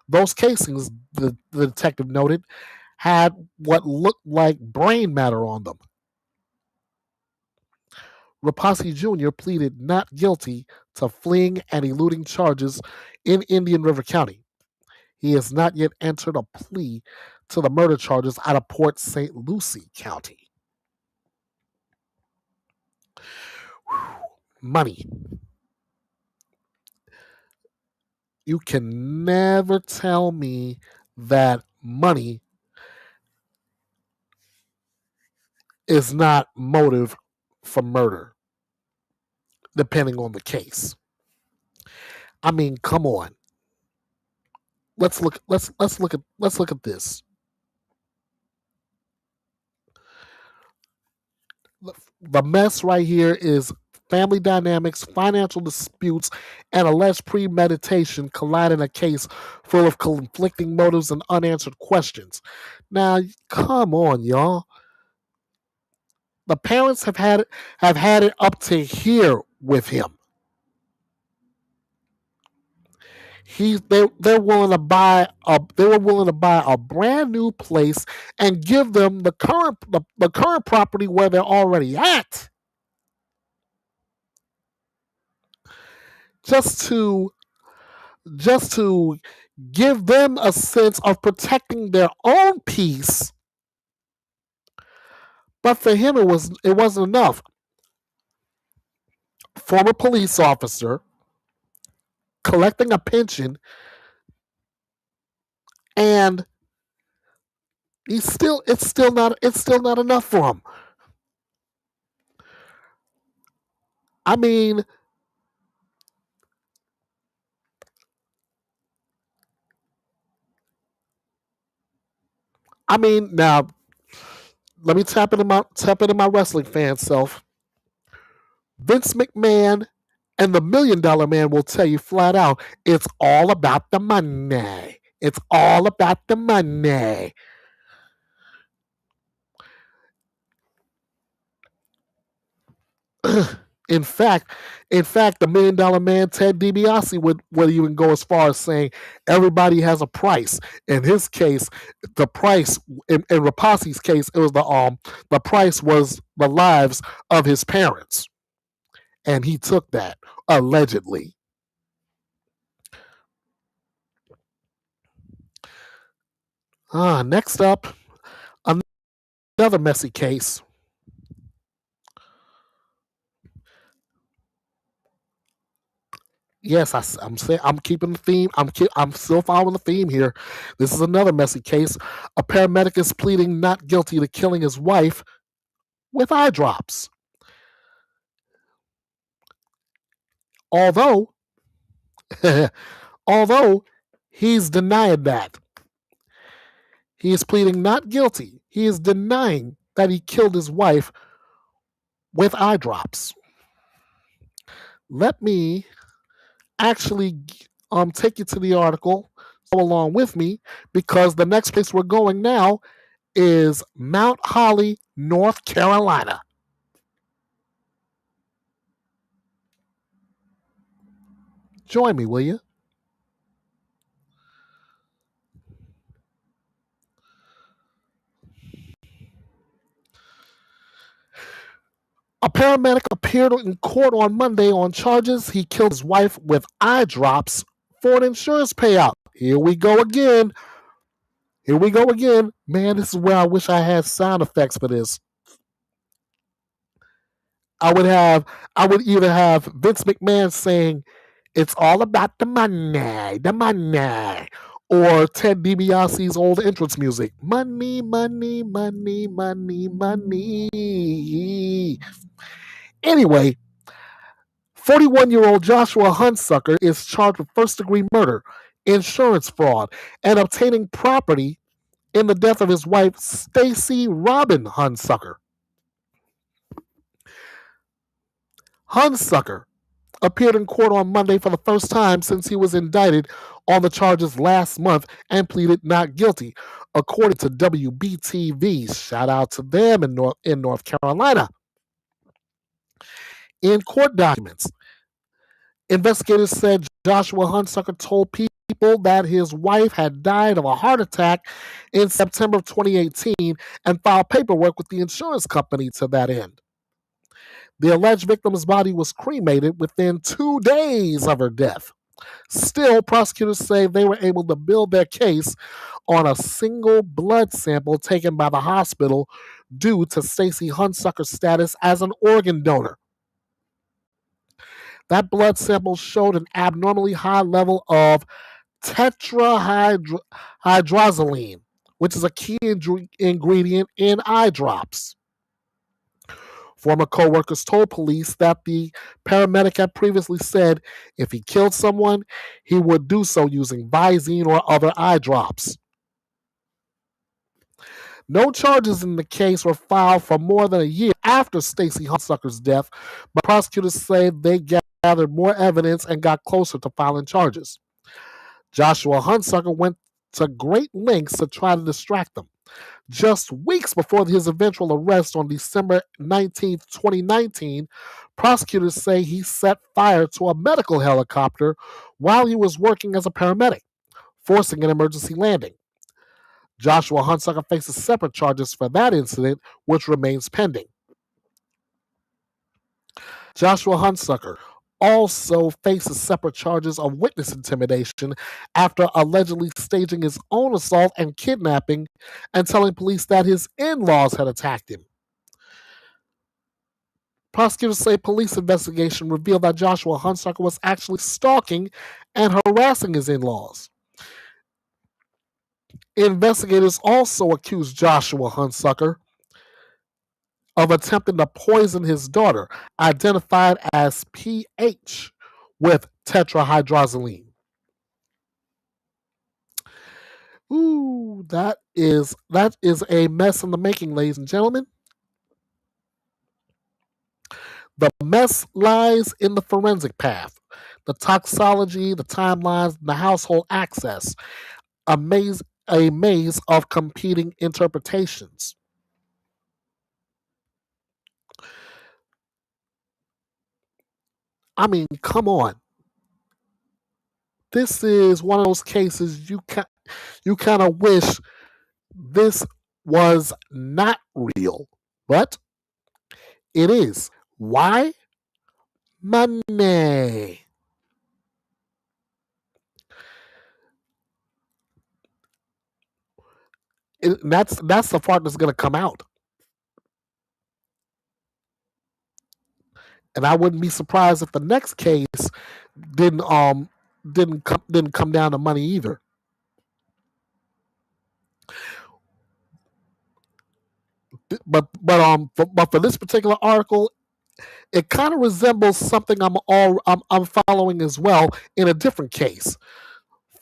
Those casings, the detective noted, had what looked like brain matter on them. Rapasi Jr. pleaded not guilty to fleeing and eluding charges in Indian River County. He has not yet entered a plea to the murder charges out of Port St. Lucie County. Money. You can never tell me that money is not motive for murder, depending on the case. I mean, come on. Let's look at this. The mess right here is family dynamics, financial disputes, and alleged premeditation collide in a case full of conflicting motives and unanswered questions. Now, come on, y'all. The parents have had it up to here with him. They're willing to buy a brand new place and give them the current property where they're already at, just to give them a sense of protecting their own peace. But for him, it wasn't enough. Former police officer collecting a pension, and it's still not enough for him. I mean, now let me tap into my wrestling fan self. Vince McMahon and the $1 Million Man will tell you flat out, it's all about the money. It's all about the money. In fact, the $1 Million Man, Ted DiBiase, would even go as far as saying everybody has a price. In his case, the price in Rapasi's case, it was the price was the lives of his parents, and he took that allegedly. Next up, another messy case. Yes, I'm saying I'm keeping the theme. I'm still following the theme here. This is another messy case. A paramedic is pleading not guilty to killing his wife with eye drops. Although he's denying that. He is pleading not guilty. He is denying that he killed his wife with eye drops. Let me actually take you to the article. Go along with me, because the next place we're going now is Mount Holly, North Carolina. Join me, will you? A paramedic appeared in court on Monday on charges he killed his wife with eye drops for an insurance payout. Here we go again. Man, this is where I wish I had sound effects for this. I would either have Vince McMahon saying, it's all about the money, or Ted DiBiase's old entrance music, money, money, money, money, money. Anyway, 41-year-old Joshua Hunsucker is charged with first-degree murder, insurance fraud, and obtaining property in the death of his wife, Stacy Robin Hunsucker. Hunsucker appeared in court on Monday for the first time since he was indicted on the charges last month and pleaded not guilty, according to WBTV. Shout out to them in North Carolina. In court documents, investigators said Joshua Hunsucker told people that his wife had died of a heart attack in September of 2018 and filed paperwork with the insurance company to that end. The alleged victim's body was cremated within 2 days of her death. Still, prosecutors say they were able to build their case on a single blood sample taken by the hospital due to Stacy Hunsucker's status as an organ donor. That blood sample showed an abnormally high level of tetrahydrozoline, which is a key ingredient in eye drops. Former co-workers told police that the paramedic had previously said if he killed someone, he would do so using Visine or other eye drops. No charges in the case were filed for more than a year after Stacy Hunsucker's death, but prosecutors say they gathered more evidence and got closer to filing charges. Joshua Hunsucker went to great lengths to try to distract them. Just weeks before his eventual arrest on December 19, 2019, prosecutors say he set fire to a medical helicopter while he was working as a paramedic, forcing an emergency landing. Joshua Hunsucker faces separate charges for that incident, which remains pending. Joshua Hunsucker also faces separate charges of witness intimidation after allegedly staging his own assault and kidnapping and telling police that his in-laws had attacked him. Prosecutors say police investigation revealed that Joshua Hunsucker was actually stalking and harassing his in-laws. Investigators also accused Joshua Hunsucker of attempting to poison his daughter, identified as PH, with tetrahydrozoline. Ooh, that is a mess in the making, ladies and gentlemen. The mess lies in the forensic path, the toxology, the timelines, the household access, a maze of competing interpretations. I mean, come on. This is one of those cases you kind of wish this was not real, but it is. Why? Money. That's the part that's going to come out, and I wouldn't be surprised if the next case didn't come down to money either. But for this particular article, it kind of resembles something I'm following as well in a different case.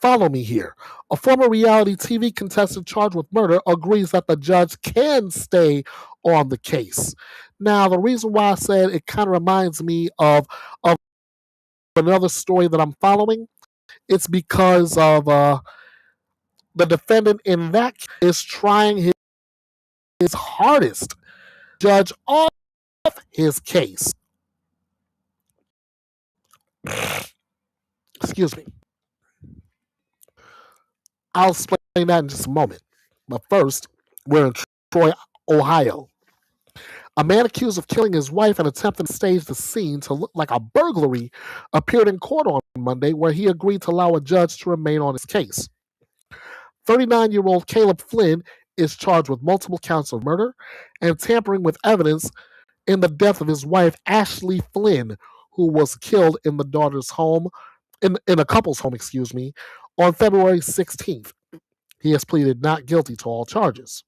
Follow me here. A former reality TV contestant charged with murder agrees that the judge can stay on the case. Now, the reason why I said it kind of reminds me of another story that I'm following, it's because of the defendant in that case is trying his hardest to judge off his case. Excuse me. I'll explain that in just a moment. But first, we're in Troy, Ohio. A man accused of killing his wife and attempting to stage the scene to look like a burglary appeared in court on Monday, where he agreed to allow a judge to remain on his case. 39-year-old Caleb Flynn is charged with multiple counts of murder and tampering with evidence in the death of his wife, Ashley Flynn, who was killed in the daughter's home, in a couple's home, on February 16th. He has pleaded not guilty to all charges.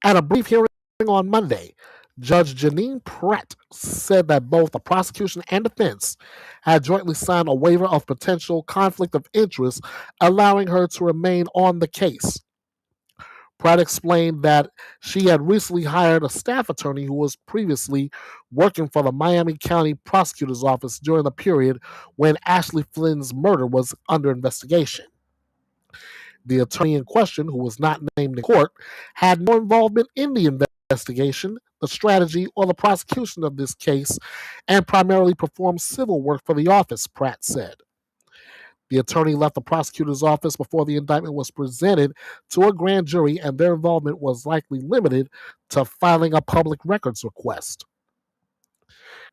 At a brief hearing on Monday, Judge Janine Pratt said that both the prosecution and defense had jointly signed a waiver of potential conflict of interest, allowing her to remain on the case. Pratt explained that she had recently hired a staff attorney who was previously working for the Miami County Prosecutor's Office during the period when Ashley Flynn's murder was under investigation. The attorney in question, who was not named in court, had no involvement in the investigation, the strategy, or the prosecution of this case, and primarily performed civil work for the office, Pratt said. The attorney left the prosecutor's office before the indictment was presented to a grand jury, and their involvement was likely limited to filing a public records request.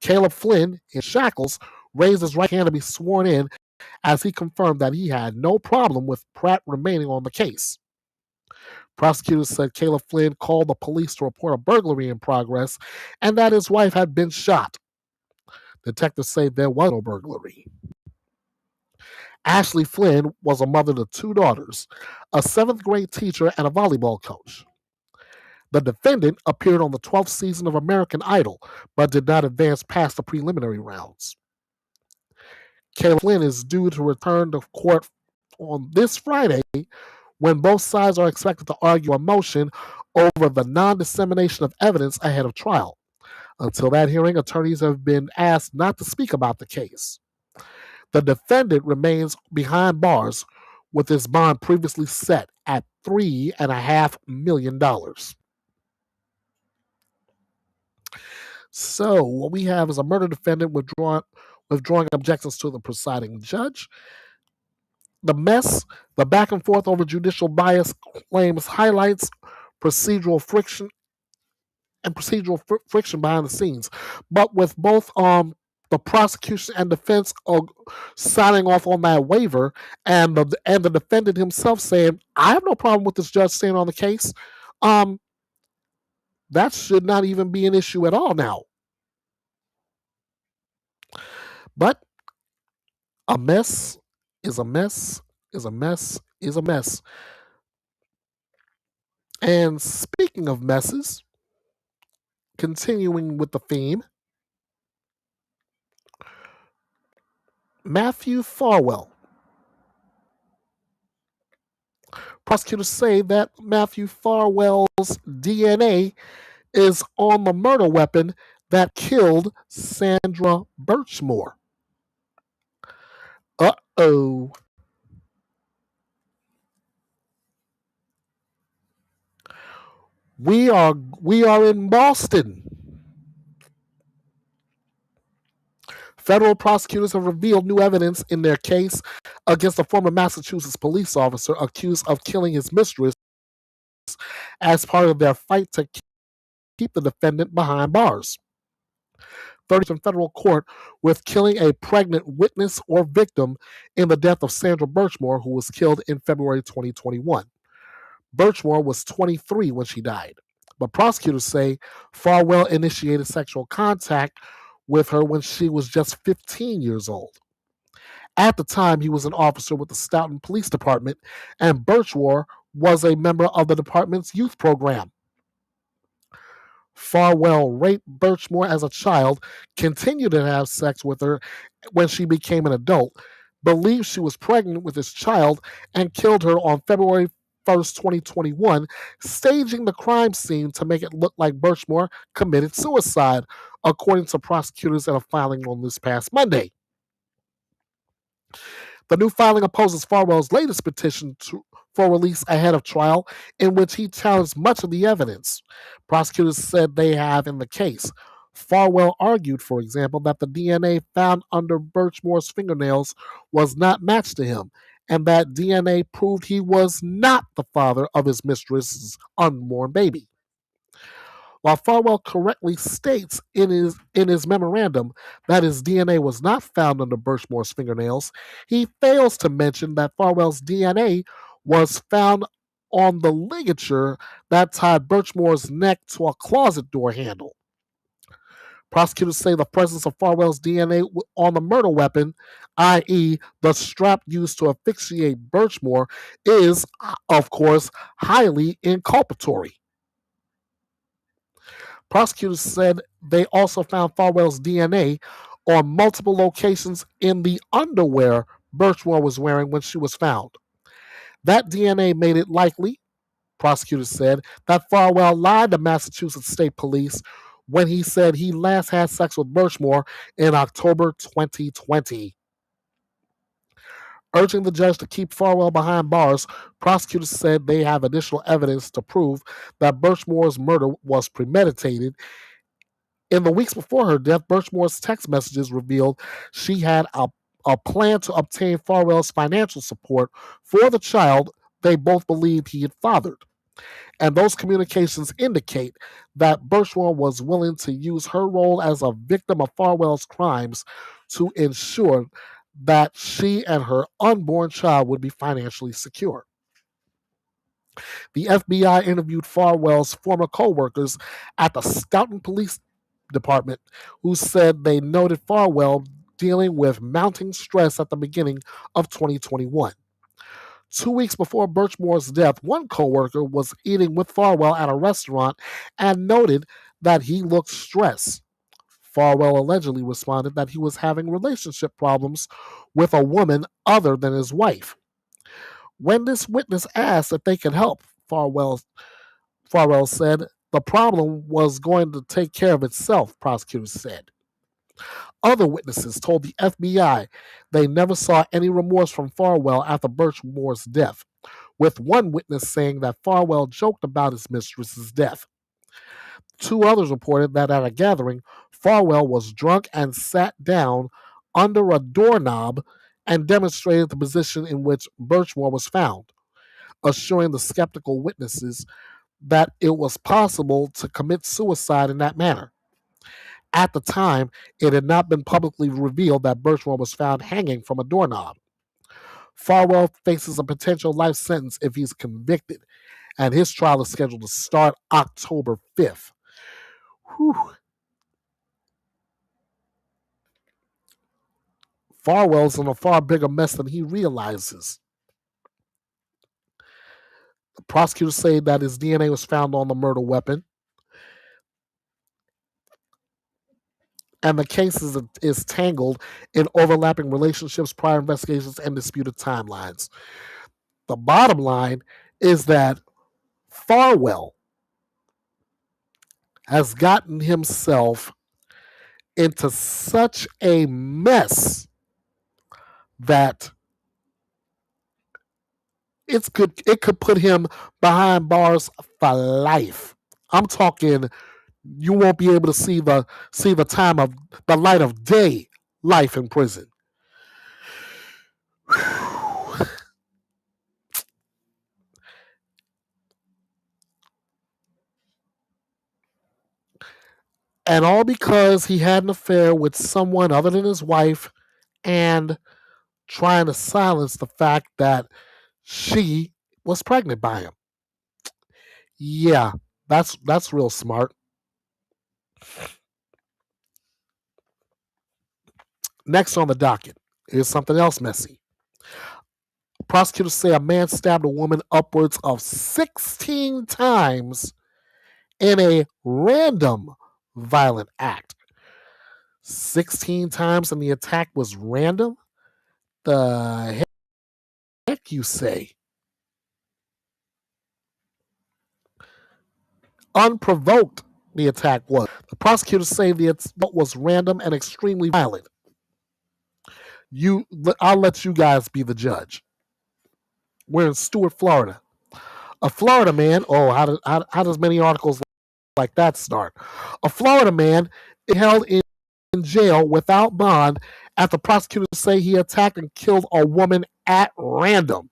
Caleb Flynn, in shackles, raised his right hand to be sworn in as he confirmed that he had no problem with Pratt remaining on the case. Prosecutors said Caleb Flynn called the police to report a burglary in progress and that his wife had been shot. Detectives say there was no burglary. Ashley Flynn was a mother to two daughters, a seventh grade teacher, and a volleyball coach. The defendant appeared on the 12th season of American Idol, but did not advance past the preliminary rounds. Caleb Flynn is due to return to court on this Friday, when both sides are expected to argue a motion over the non-dissemination of evidence ahead of trial. Until that hearing, attorneys have been asked not to speak about the case. The defendant remains behind bars, with his bond previously set at $3.5 million. So what we have is a murder defendant withdrawing objections to the presiding judge. The mess, the back and forth over judicial bias claims highlights procedural friction behind the scenes. But with both the prosecution and defense signing off on that waiver, and the defendant himself saying, "I have no problem with this judge staying on the case," that should not even be an issue at all now. But a mess is a mess is a mess is a mess. And speaking of messes, continuing with the theme, Matthew Farwell. Prosecutors say that Matthew Farwell's DNA is on the murder weapon that killed Sandra Birchmore. Uh-oh. We are in Boston. Federal prosecutors have revealed new evidence in their case against a former Massachusetts police officer accused of killing his mistress as part of their fight to keep the defendant behind bars. 30 in federal court with killing a pregnant witness or victim in the death of Sandra Birchmore, who was killed in February 2021. Birchmore was 23 when she died, but prosecutors say Farwell initiated sexual contact with her when she was just 15 years old. At the time, he was an officer with the Stoughton Police Department, and Birchmore was a member of the department's youth program. Farwell raped Birchmore as a child, continued to have sex with her when she became an adult, believed she was pregnant with his child, and killed her on February 1st, 2021, staging the crime scene to make it look like Birchmore committed suicide, according to prosecutors in a filing on this past Monday. The new filing opposes Farwell's latest petition for release ahead of trial, in which he challenged much of the evidence prosecutors said they have in the case. Farwell argued, for example, that the DNA found under Birchmore's fingernails was not matched to him, and that DNA proved he was not the father of his mistress's unborn baby. While Farwell correctly states in his memorandum that his DNA was not found under Birchmore's fingernails, he fails to mention that Farwell's DNA was found on the ligature that tied Birchmore's neck to a closet door handle. Prosecutors say the presence of Farwell's DNA on the murder weapon, i.e., the strap used to asphyxiate Birchmore, is, of course, highly inculpatory. Prosecutors said they also found Farwell's DNA on multiple locations in the underwear Birchmore was wearing when she was found. That DNA made it likely, prosecutors said, that Farwell lied to Massachusetts State Police when he said he last had sex with Birchmore in October 2020. Urging the judge to keep Farwell behind bars, prosecutors said they have additional evidence to prove that Birchmore's murder was premeditated. In the weeks before her death, Birchmore's text messages revealed she had a plan to obtain Farwell's financial support for the child they both believed he had fathered. And those communications indicate that Birchmore was willing to use her role as a victim of Farwell's crimes to ensure that she and her unborn child would be financially secure. The FBI interviewed Farwell's former co-workers at the Stoughton Police Department, who said they noted Farwell dealing with mounting stress at the beginning of 2021. 2 weeks before Birchmore's death, one coworker was eating with Farwell at a restaurant and noted that he looked stressed. Farwell allegedly responded that he was having relationship problems with a woman other than his wife. When this witness asked if they could help, Farwell said the problem was going to take care of itself, prosecutors said. Other witnesses told the FBI they never saw any remorse from Farwell after Birchmore's death, with one witness saying that Farwell joked about his mistress's death. Two others reported that at a gathering, Farwell was drunk and sat down under a doorknob and demonstrated the position in which Birchmore was found, assuring the skeptical witnesses that it was possible to commit suicide in that manner. At the time, it had not been publicly revealed that Birchmore was found hanging from a doorknob. Farwell faces a potential life sentence if he's convicted, and his trial is scheduled to start October 5th. Whew. Farwell's in a far bigger mess than he realizes. The prosecutors say that his DNA was found on the murder weapon, and the case is tangled in overlapping relationships, prior investigations, and disputed timelines. The bottom line is that Farwell has gotten himself into such a mess that it could put him behind bars for life. I'm talking you won't be able to see the time of the light of day life in prison. And all because he had an affair with someone other than his wife and trying to silence the fact that she was pregnant by him. Yeah, that's real smart. Next on the docket is something else messy. Prosecutors say a man stabbed a woman upwards of 16 times in a random violent act. 16 times, and the attack was random? The heck you say? Unprovoked, the attack was. The prosecutors say the attack was random and extremely violent. I'll let you guys be the judge. We're in Stuart, Florida. A Florida man. Oh, how does many articles like that start? A Florida man held in jail without bond after prosecutors say he attacked and killed a woman at random.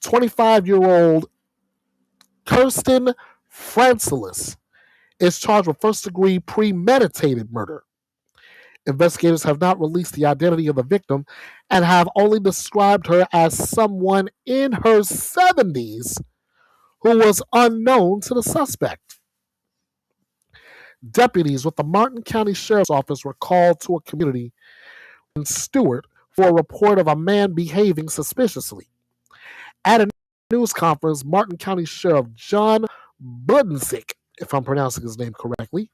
25-year-old Kirsten Francelis is charged with first-degree premeditated murder. Investigators have not released the identity of the victim and have only described her as someone in her 70s who was unknown to the suspect. Deputies with the Martin County Sheriff's Office were called to a community in Stuart for a report of a man behaving suspiciously. At a news conference, Martin County Sheriff John Budensick if I'm pronouncing his name correctly,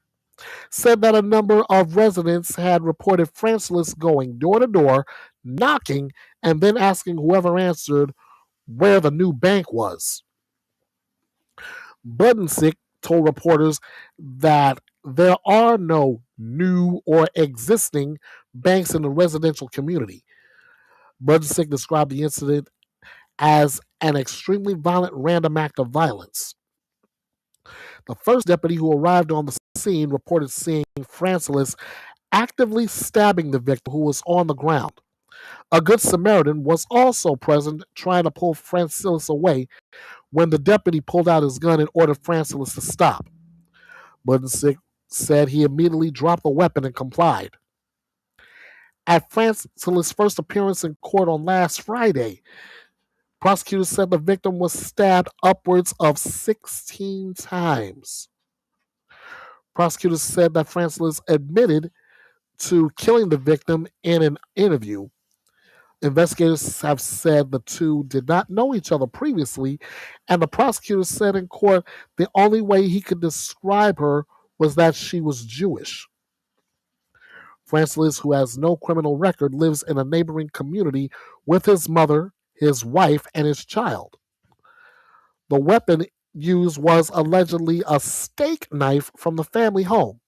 said that a number of residents had reported Francis going door to door, knocking, and then asking whoever answered where the new bank was. Budensick told reporters that there are no new or existing banks in the residential community. Budensick described the incident as an extremely violent random act of violence. The first deputy who arrived on the scene reported seeing Francis actively stabbing the victim who was on the ground. A good Samaritan was also present trying to pull Francis away when the deputy pulled out his gun and ordered Francis to stop. Budensick said he immediately dropped the weapon and complied. At Francis' first appearance in court on last Friday, prosecutors said the victim was stabbed upwards of 16 times. Prosecutors said that Francis admitted to killing the victim in an interview. Investigators have said the two did not know each other previously, and the prosecutor said in court the only way he could describe her was that she was Jewish. Francis, who has no criminal record, lives in a neighboring community with his mother, his wife, and his child. The weapon used was allegedly a steak knife from the family home.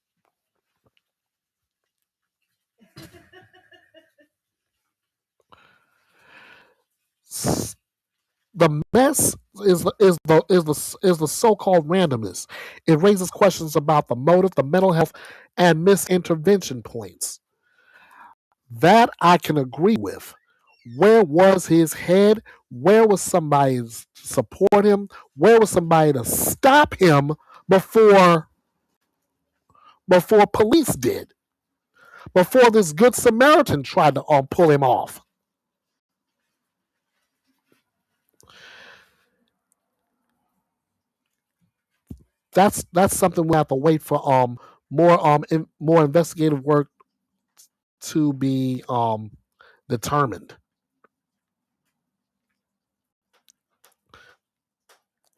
The mess is the so-called randomness. It raises questions about the motive, the mental health, and misintervention points. That I can agree with. Where was his head? Where was somebody to support him? Where was somebody to stop him before police did? Before this good Samaritan tried to pull him off? That's something we have to wait for more investigative work to be determined.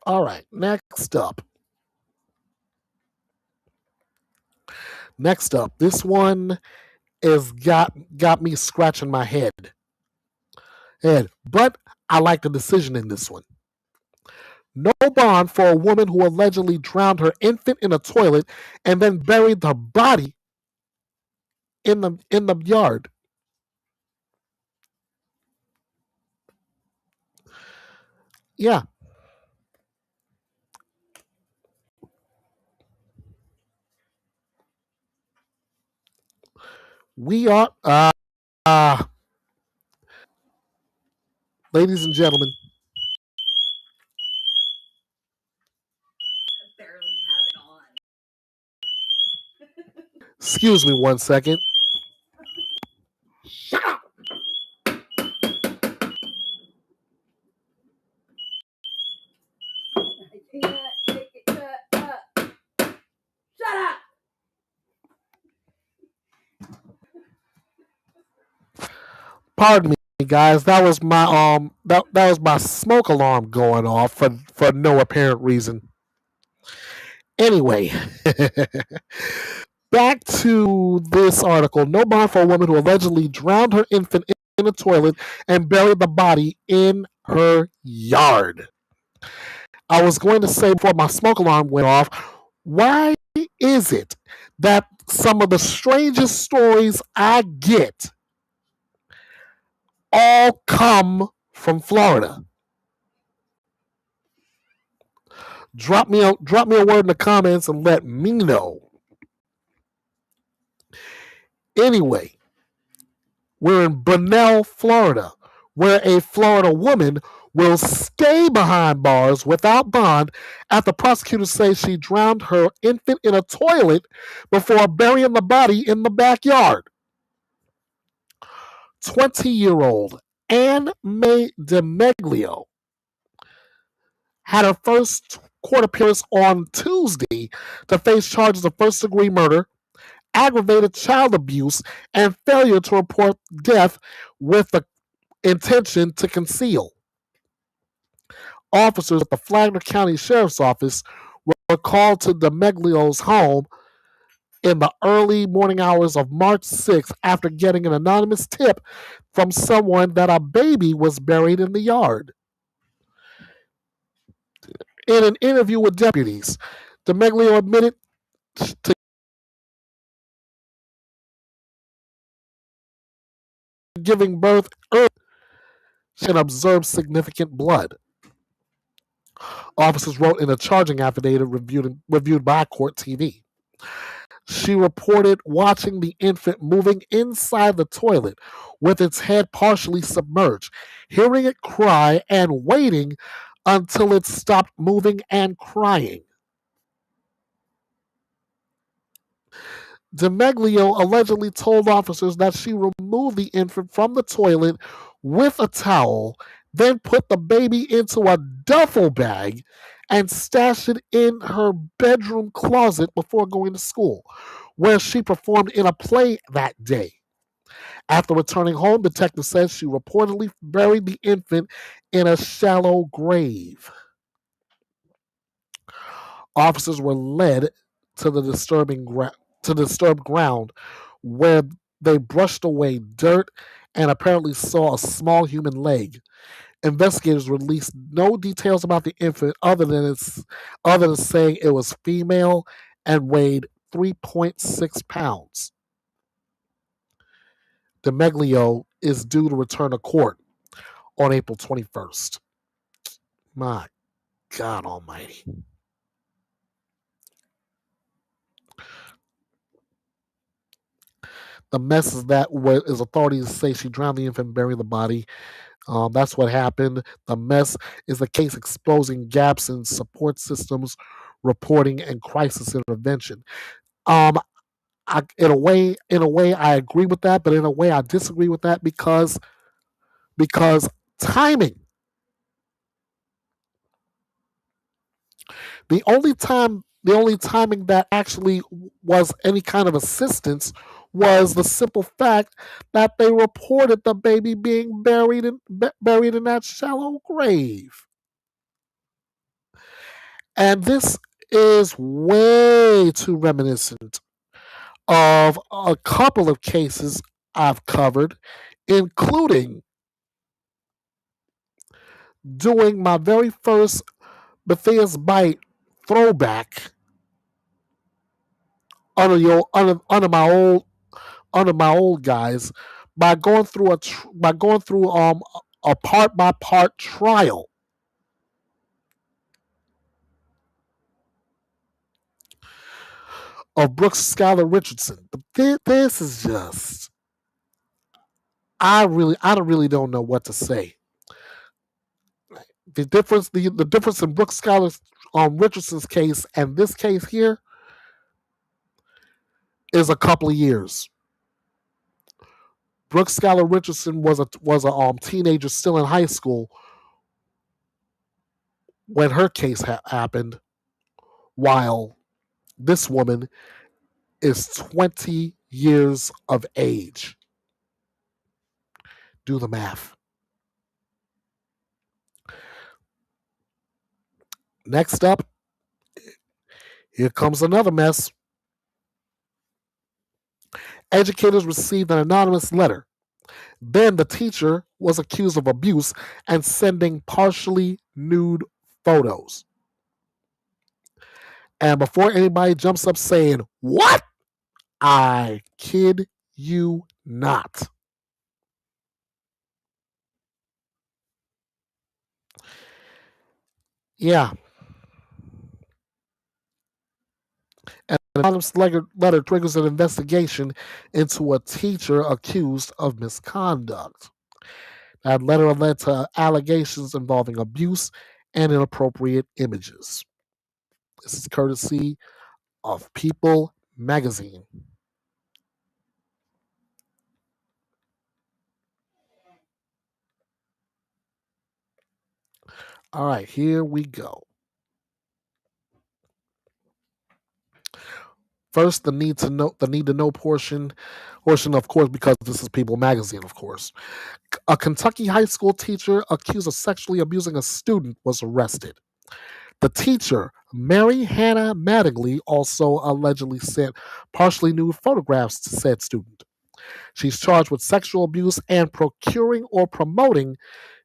All right, next up. This one is got me scratching my head. But I like the decision in this one. No bond for a woman who allegedly drowned her infant in a toilet and then buried the body in the yard. Yeah. We are ladies and gentlemen. Excuse me one second. Shut up. I can't make it shut up. Shut up. Pardon me, guys. That was my that was my smoke alarm going off for no apparent reason. Anyway, back to this article. No bond for a woman who allegedly drowned her infant in a toilet and buried the body in her yard. I was going to say before my smoke alarm went off, why is it that some of the strangest stories I get all come from Florida? Drop me a word in the comments and let me know. Anyway, we're in Bunnell, Florida, where a Florida woman will stay behind bars without bond after prosecutors say she drowned her infant in a toilet before burying the body in the backyard. 20-year-old Anne Mae DeMeglio had her first court appearance on Tuesday to face charges of first-degree murder, aggravated child abuse, and failure to report death with the intention to conceal. Officers at the Flagler County Sheriff's Office were were called to D'Amelio's home in the early morning hours of March 6th after getting an anonymous tip from someone that a baby was buried in the yard. In an interview with deputies, D'Amelio admitted to giving birth early and observed significant blood. Officers wrote in a charging affidavit reviewed by Court TV. She reported watching the infant moving inside the toilet with its head partially submerged, hearing it cry and waiting until it stopped moving and crying. D'Amelio allegedly told officers that she removed the infant from the toilet with a towel, then put the baby into a duffel bag and stashed it in her bedroom closet before going to school, where she performed in a play that day. After returning home, detectives said she reportedly buried the infant in a shallow grave. Officers were led to the disturbed ground, where they brushed away dirt and apparently saw a small human leg. Investigators released no details about the infant other than saying it was female and weighed 3.6 pounds. D'Amelio is due to return to court on April 21st. My God almighty. The mess is that is authorities say she drowned the infant and buried the body. That's what happened. The mess is the case exposing gaps in support systems, reporting, and crisis intervention. In a way, I agree with that, but in a way, I disagree with that because timing. The only timing that actually was any kind of assistance was the simple fact that they reported the baby being buried in that shallow grave. And this is way too reminiscent of a couple of cases I've covered, including doing my very first Bethea'S Byte throwback under my old guys by going through a part by part trial of Brooks Schuyler Richardson. But this is just I really don't know what to say. The difference in Brooks Schuyler Richardson's case and this case here is a couple of years. Brooks Schuyler Richardson was a teenager still in high school when her case happened, while this woman is 20 years of age. Do the math. Next up, here comes another mess. Educators received an anonymous letter. Then the teacher was accused of abuse and sending partially nude photos. And before anybody jumps up saying, "What?" I kid you not. Yeah. An anonymous letter triggers an investigation into a teacher accused of misconduct. That letter led to allegations involving abuse and inappropriate images. This is courtesy of People magazine. All right, here we go. First, the need to know portion, of course, because this is People magazine, of course. A Kentucky high school teacher accused of sexually abusing a student was arrested. The teacher, Mary Hannah Mattingly, also allegedly sent partially nude photographs to said student. She's charged with sexual abuse and procuring or promoting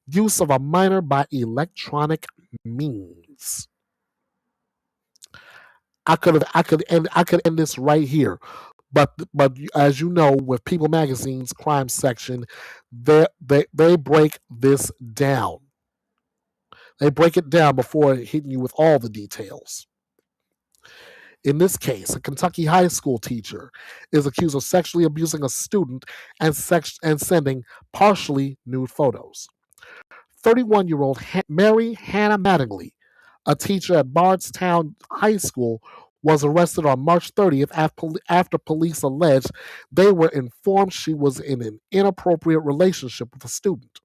use of a minor by electronic means. I could end this right here. But as you know, with People Magazine's crime section, they break this down. They break it down before hitting you with all the details. In this case, a Kentucky high school teacher is accused of sexually abusing a student and sending partially nude photos. 31-year-old Mary Hannah Mattingly, a teacher at Bardstown High School, was arrested on March 30th after police alleged they were informed she was in an inappropriate relationship with a student.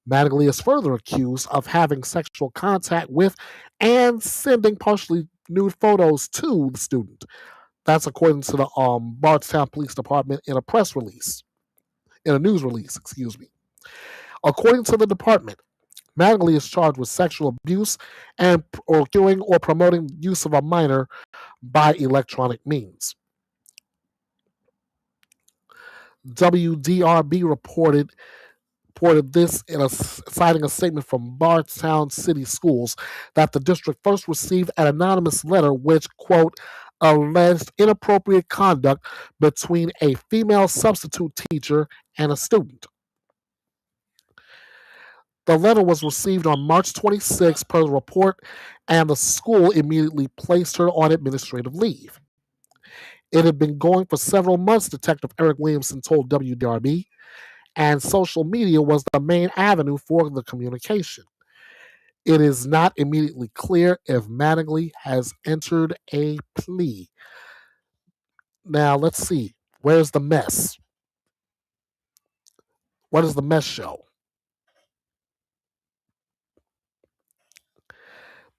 Mattingly is further accused of having sexual contact with and sending partially nude photos to the student. That's according to the Bardstown Police Department in a news release, excuse me. According to the department, Mattingly is charged with sexual abuse and procuring or promoting use of a minor by electronic means. WDRB reported this citing a statement from Bardstown City Schools that the district first received an anonymous letter which, quote, alleged inappropriate conduct between a female substitute teacher and a student. The letter was received on March 26 per the report, and the school immediately placed her on administrative leave. It had been going for several months, Detective Eric Williamson told WDRB, and social media was the main avenue for the communication. It is not immediately clear if Mattingly has entered a plea. Now, let's see. Where's the mess? What does the mess show?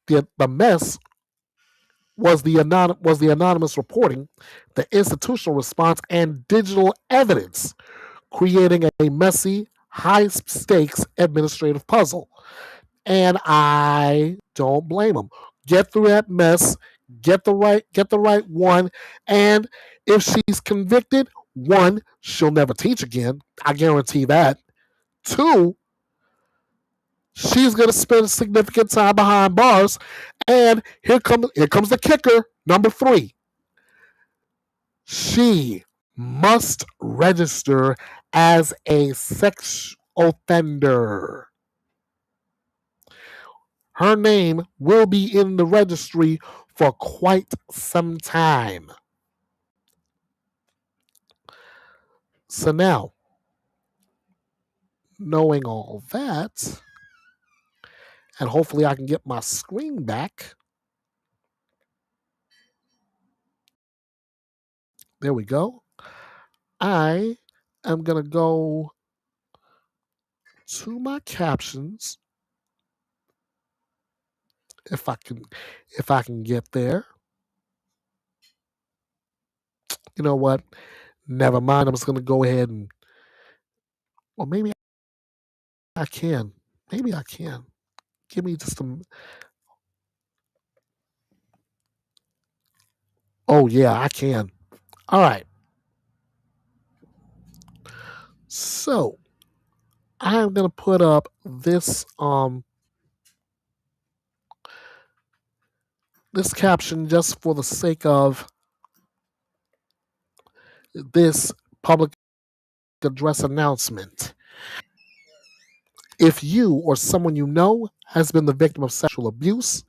The mess was the anonymous reporting, the institutional response, and digital evidence, creating a messy, high-stakes administrative puzzle. And I don't blame them. Get through that mess, get the right one, and if she's convicted, one, she'll never teach again. I guarantee that. Two, she's going to spend significant time behind bars. And here comes the kicker, number 3. She must register as a sex offender. Her name will be in the registry for quite some time. So now, knowing all that, and hopefully I can get my screen back. There we go. I am going to go to my captions if I can get there. You know what? Never mind. I'm just going to go ahead and, well, maybe I can. Maybe I can. Give me just a. Oh yeah, I can. All right. So I'm gonna put up this this caption just for the sake of this public address announcement. If you or someone you know has been the victim of sexual abuse,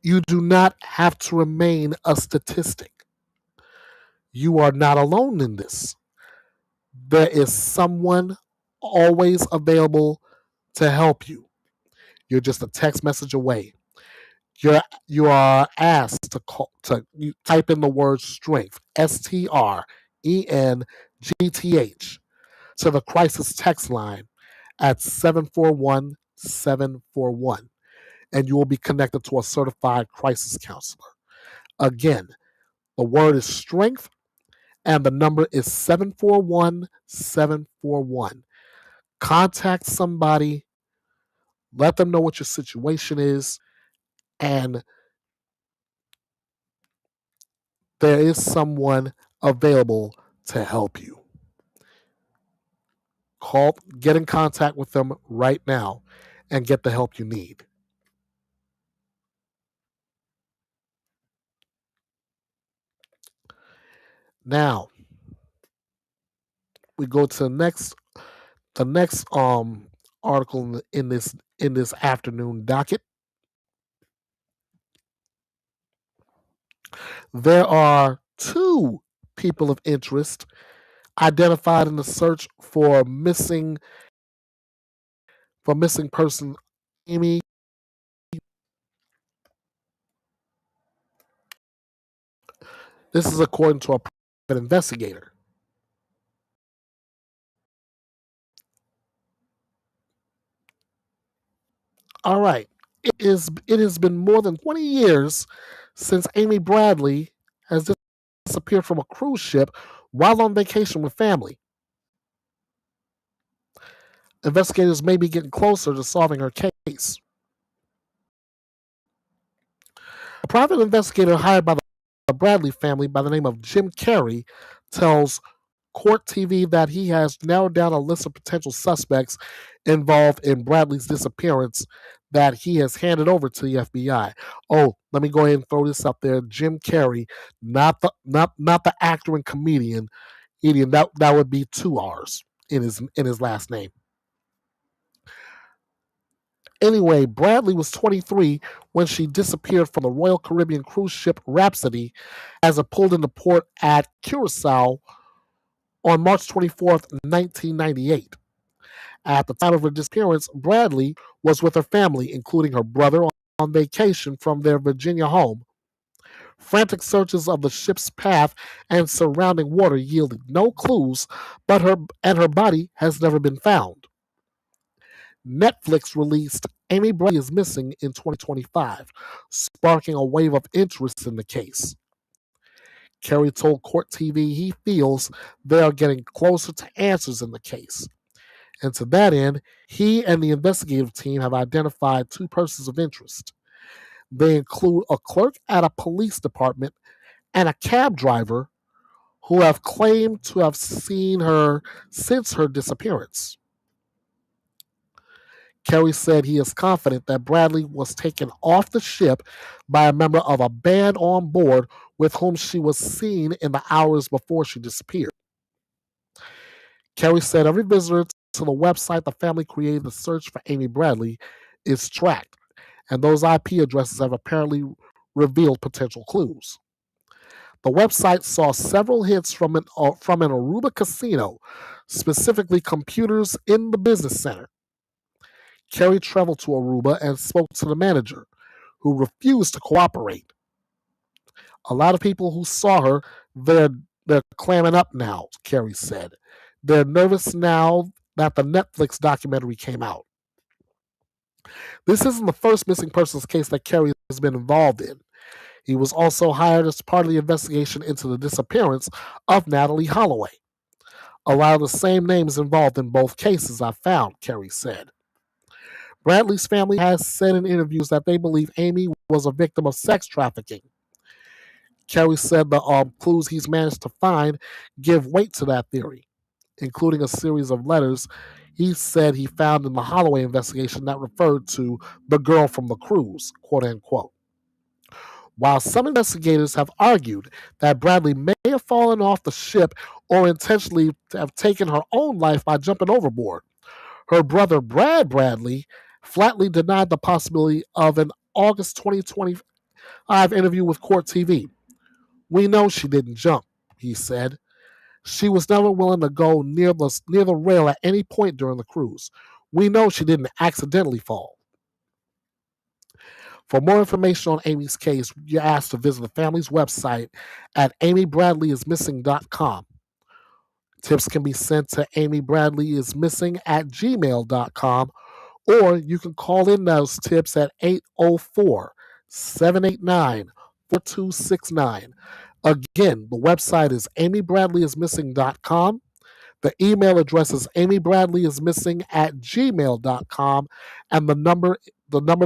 you do not have to remain a statistic. You are not alone in this. There is someone always available to help you. You're just a text message away. You are asked to you type in the word strength, STRENGTH, to the crisis text line at 741-741, and you will be connected to a certified crisis counselor. Again, the word is strength, and the number is 741-741. Contact somebody Let them know what your situation is, and there is someone available to help you. Get in contact with them right now and get the help you need. Now, we go to the next article in this afternoon docket. There are two people of interest identified in the search for missing person Amy. This is according to a private investigator. All right. It has been more than 20 years since Amy Bradley has disappeared from a cruise ship while on vacation with family. Investigators may be getting closer to solving her case. A private investigator hired by the Bradley family by the name of Jim Carey tells Court TV that he has narrowed down a list of potential suspects involved in Bradley's disappearance that he has handed over to the FBI. Oh, let me go ahead and throw this up there. Jim Carrey, not the actor and comedian. That would be two R's in his last name. Anyway, Bradley was 23 when she disappeared from the Royal Caribbean cruise ship Rhapsody as it pulled into port at Curacao on March 24th, 1998. At the time of her disappearance, Bradley was with her family, including her brother, on vacation from their Virginia home. Frantic searches of the ship's path and surrounding water yielded no clues, but her body has never been found. Netflix released Amy Bradley is Missing in 2025, sparking a wave of interest in the case. Carey told Court TV he feels they are getting closer to answers in the case. And to that end, he and the investigative team have identified two persons of interest. They include a clerk at a police department and a cab driver who have claimed to have seen her since her disappearance. Carey said he is confident that Bradley was taken off the ship by a member of a band on board with whom she was seen in the hours before she disappeared. Carey said every visitor to the website the family created to search for Amy Bradley is tracked, and those IP addresses have apparently revealed potential clues. The website saw several hits from an Aruba casino, specifically computers in the business center. Carey traveled to Aruba and spoke to the manager, who refused to cooperate. A lot of people who saw her, they're clamming up now, Carey said. They're nervous now that the Netflix documentary came out. This isn't the first missing persons case that Carey has been involved in. He was also hired as part of the investigation into the disappearance of Natalie Holloway. A lot of the same names involved in both cases I found, Carey said. Bradley's family has said in interviews that they believe Amy was a victim of sex trafficking. Carey said the clues he's managed to find give weight to that theory, including a series of letters he said he found in the Holloway investigation that referred to the girl from the cruise, quote unquote. While some investigators have argued that Bradley may have fallen off the ship or intentionally have taken her own life by jumping overboard, her brother Brad Bradley flatly denied the possibility of an August 2025 interview with Court TV. We know she didn't jump, he said. She was never willing to go near the rail at any point during the cruise. We know she didn't accidentally fall. For more information on Amy's case, you're asked to visit the family's website at amybradleyismissing.com. Tips can be sent to amybradleyismissing@gmail.com, or you can call in those tips at 804-789-4269. Again, the website is amybradleyismissing.com. The email address is amybradleyismissing@gmail.com, and the number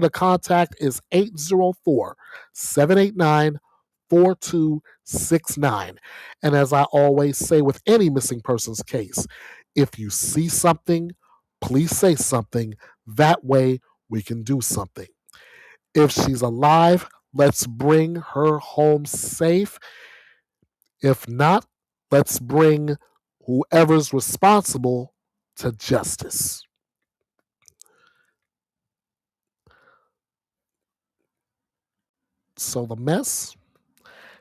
to contact is 804-789-4269. And as I always say with any missing persons case, if you see something, please say something. That way we can do something. If she's alive, let's bring her home safe. If not, let's bring whoever's responsible to justice. So the mess.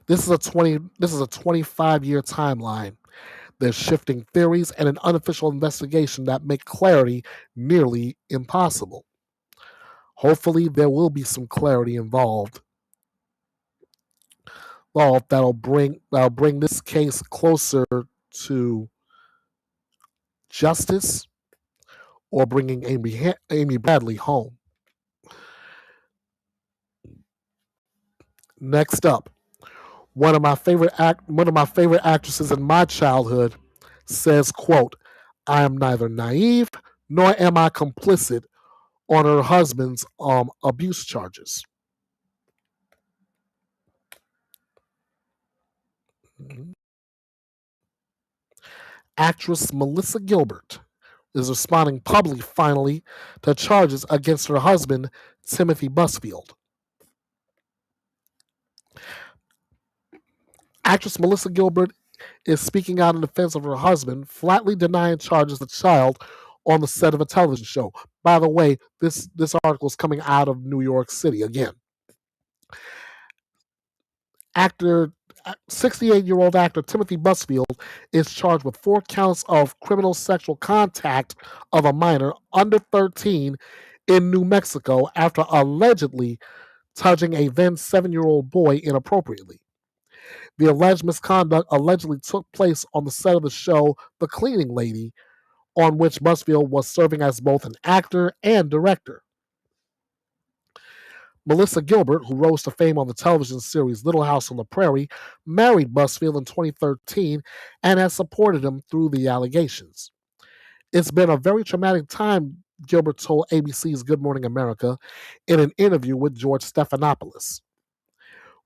This is a 25-year timeline. There's shifting theories and an unofficial investigation that make clarity nearly impossible. Hopefully, there will be some clarity involved. That'll bring this case closer to justice or bringing Amy Bradley home. Next up, one of my favorite actresses in my childhood says, quote, "I am neither naive nor am I complicit on her husband's abuse charges." Actress Melissa Gilbert is responding publicly finally to charges against her husband, Timothy Busfield. Actress Melissa Gilbert is speaking out in defense of her husband, flatly denying charges of child on the set of a television show. By the way, this article is coming out of New York City again. Actor 68-year-old actor Timothy Busfield is charged with 4 counts of criminal sexual contact of a minor under 13 in New Mexico after allegedly touching a then 7-year-old boy inappropriately. The alleged misconduct allegedly took place on the set of the show The Cleaning Lady, on which Busfield was serving as both an actor and director. Melissa Gilbert, who rose to fame on the television series Little House on the Prairie, married Busfield in 2013 and has supported him through the allegations. "It's been a very traumatic time," Gilbert told ABC's Good Morning America in an interview with George Stephanopoulos.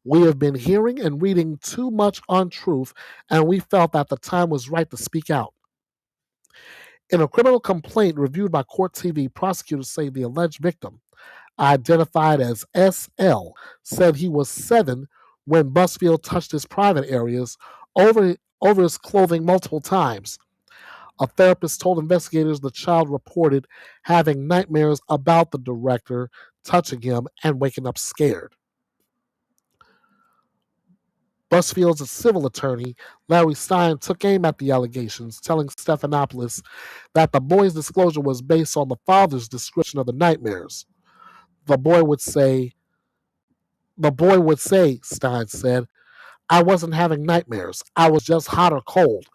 "We have been hearing and reading too much untruth, and we felt that the time was right to speak out." In a criminal complaint reviewed by Court TV, prosecutors say the alleged victim, identified as SL, said he was 7 when Busfield touched his private areas over his clothing multiple times. A therapist told investigators the child reported having nightmares about the director touching him and waking up scared. Busfield's civil attorney, Larry Stein, took aim at the allegations, telling Stephanopoulos that the boy's disclosure was based on the father's description of the nightmares. The boy would say, Stein said, "I wasn't having nightmares. I was just hot or cold."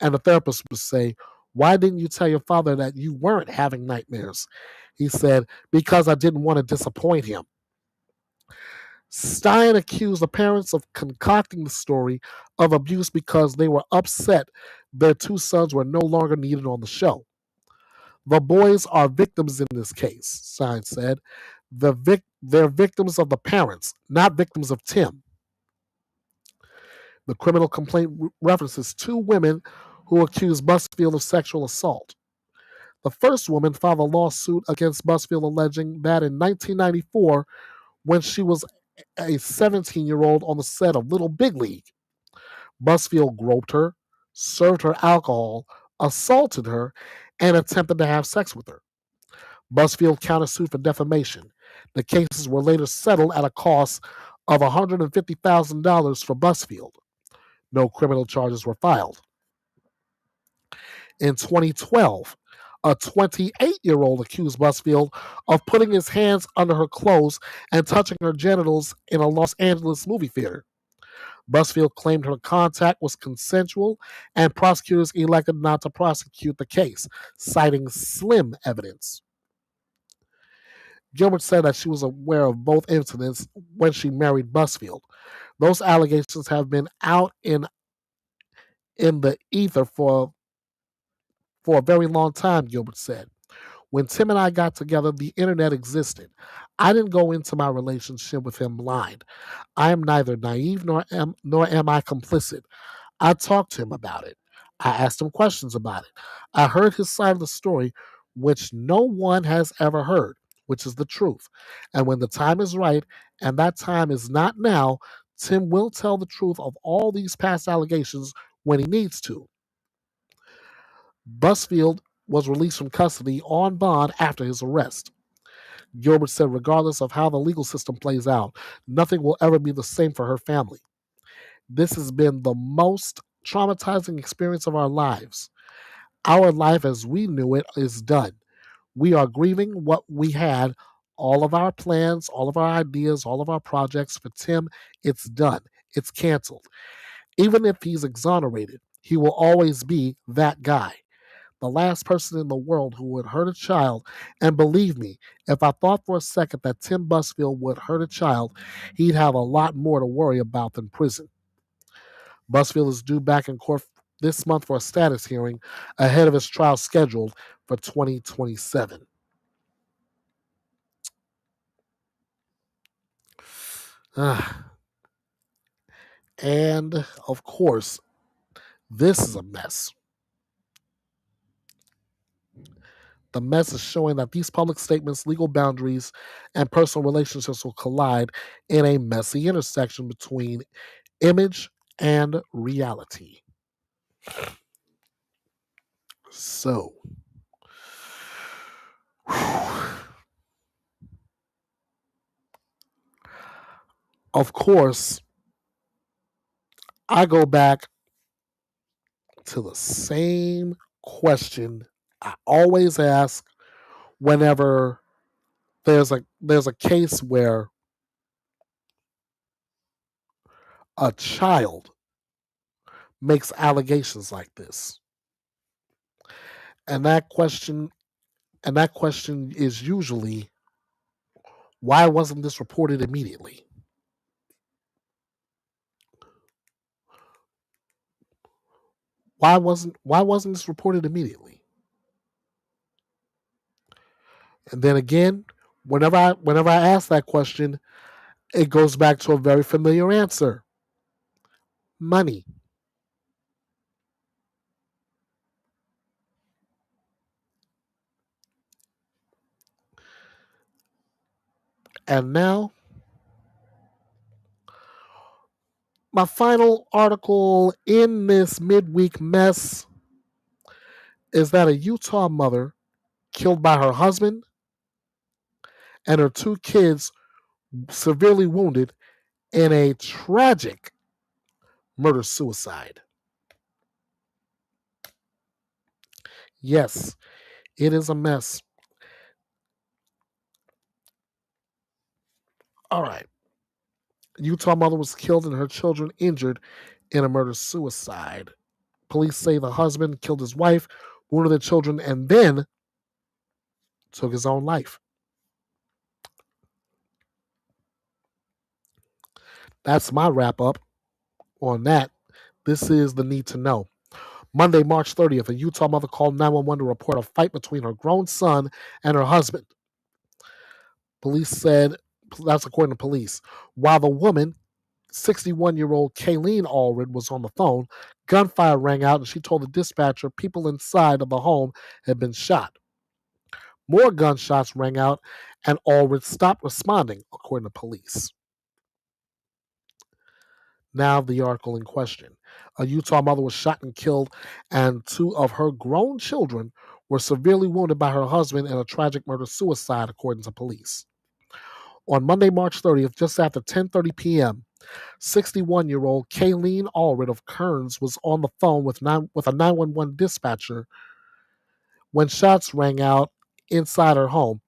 And the therapist would say, "Why didn't you tell your father that you weren't having nightmares?" He said, "Because I didn't want to disappoint him." Stein accused the parents of concocting the story of abuse because they were upset their 2 sons were no longer needed on the show. "The boys are victims in this case," Stein said. They're victims of the parents, not victims of Tim. The criminal complaint references 2 women who accused Busfield of sexual assault. The first woman filed a lawsuit against Busfield alleging that in 1994, when she was a 17-year-old on the set of Little Big League, Busfield groped her, served her alcohol, assaulted her, and attempted to have sex with her. Busfield countersued for defamation. The cases were later settled at a cost of $150,000 for Busfield. No criminal charges were filed. In 2012, a 28-year-old accused Busfield of putting his hands under her clothes and touching her genitals in a Los Angeles movie theater. Busfield claimed her contact was consensual, and prosecutors elected not to prosecute the case, citing slim evidence. Gilbert said that she was aware of both incidents when she married Busfield. Those allegations have been out in the ether for For a very long time, Gilbert said. When Tim and I got together, the internet existed. I didn't go into my relationship with him blind. I am neither naive nor am I complicit. I talked to him about it. I asked him questions about it. I heard his side of the story, which no one has ever heard, which is the truth. And when the time is right, and that time is not now, Tim will tell the truth of all these past allegations when he needs to. Busfield was released from custody on bond after his arrest. Gilbert said, regardless of how the legal system plays out, nothing will ever be the same for her family. This has been the most traumatizing experience of our lives. Our life as we knew it is done. We are grieving what we had, all of our plans, all of our ideas, all of our projects. For Tim, it's done. It's canceled. Even if he's exonerated, he will always be that guy. The last person in the world who would hurt a child. And believe me, if I thought for a second that Tim Busfield would hurt a child, he'd have a lot more to worry about than prison. Busfield is due back in court this month for a status hearing ahead of his trial scheduled for 2027. And of course, this is a mess. The mess is showing that these public statements, legal boundaries, and personal relationships will collide in a messy intersection between image and reality. So, of course, I go back to the same question I always ask whenever there's a case where a child makes allegations like this. And that question is usually, why wasn't this reported immediately? Why wasn't this reported immediately? And then again, whenever I ask that question, it goes back to a very familiar answer. Money. And now, my final article in this midweek mess is that a Utah mother killed by her husband and her two kids severely wounded in a tragic murder suicide. Yes, it is a mess. All right. Utah mother was killed and her children injured in a murder suicide. Police say the husband killed his wife, wounded the children, and then took his own life. That's my wrap up on that. This is the need to know. Monday, March 30th, a Utah mother called 911 to report a fight between her grown son and her husband. Police said, that's according to police, while the woman, 61-year-old Kayleen Allred, was on the phone, gunfire rang out and she told the dispatcher people inside of the home had been shot. More gunshots rang out and Allred stopped responding, according to police. Now, the article in question. A Utah mother was shot and killed, and two of her grown children were severely wounded by her husband in a tragic murder suicide, according to police. On Monday, March 30th, just after 10:30 p.m., 61-year-old Kayleen Allred of Kearns was on the phone with a 911 dispatcher when shots rang out inside her home.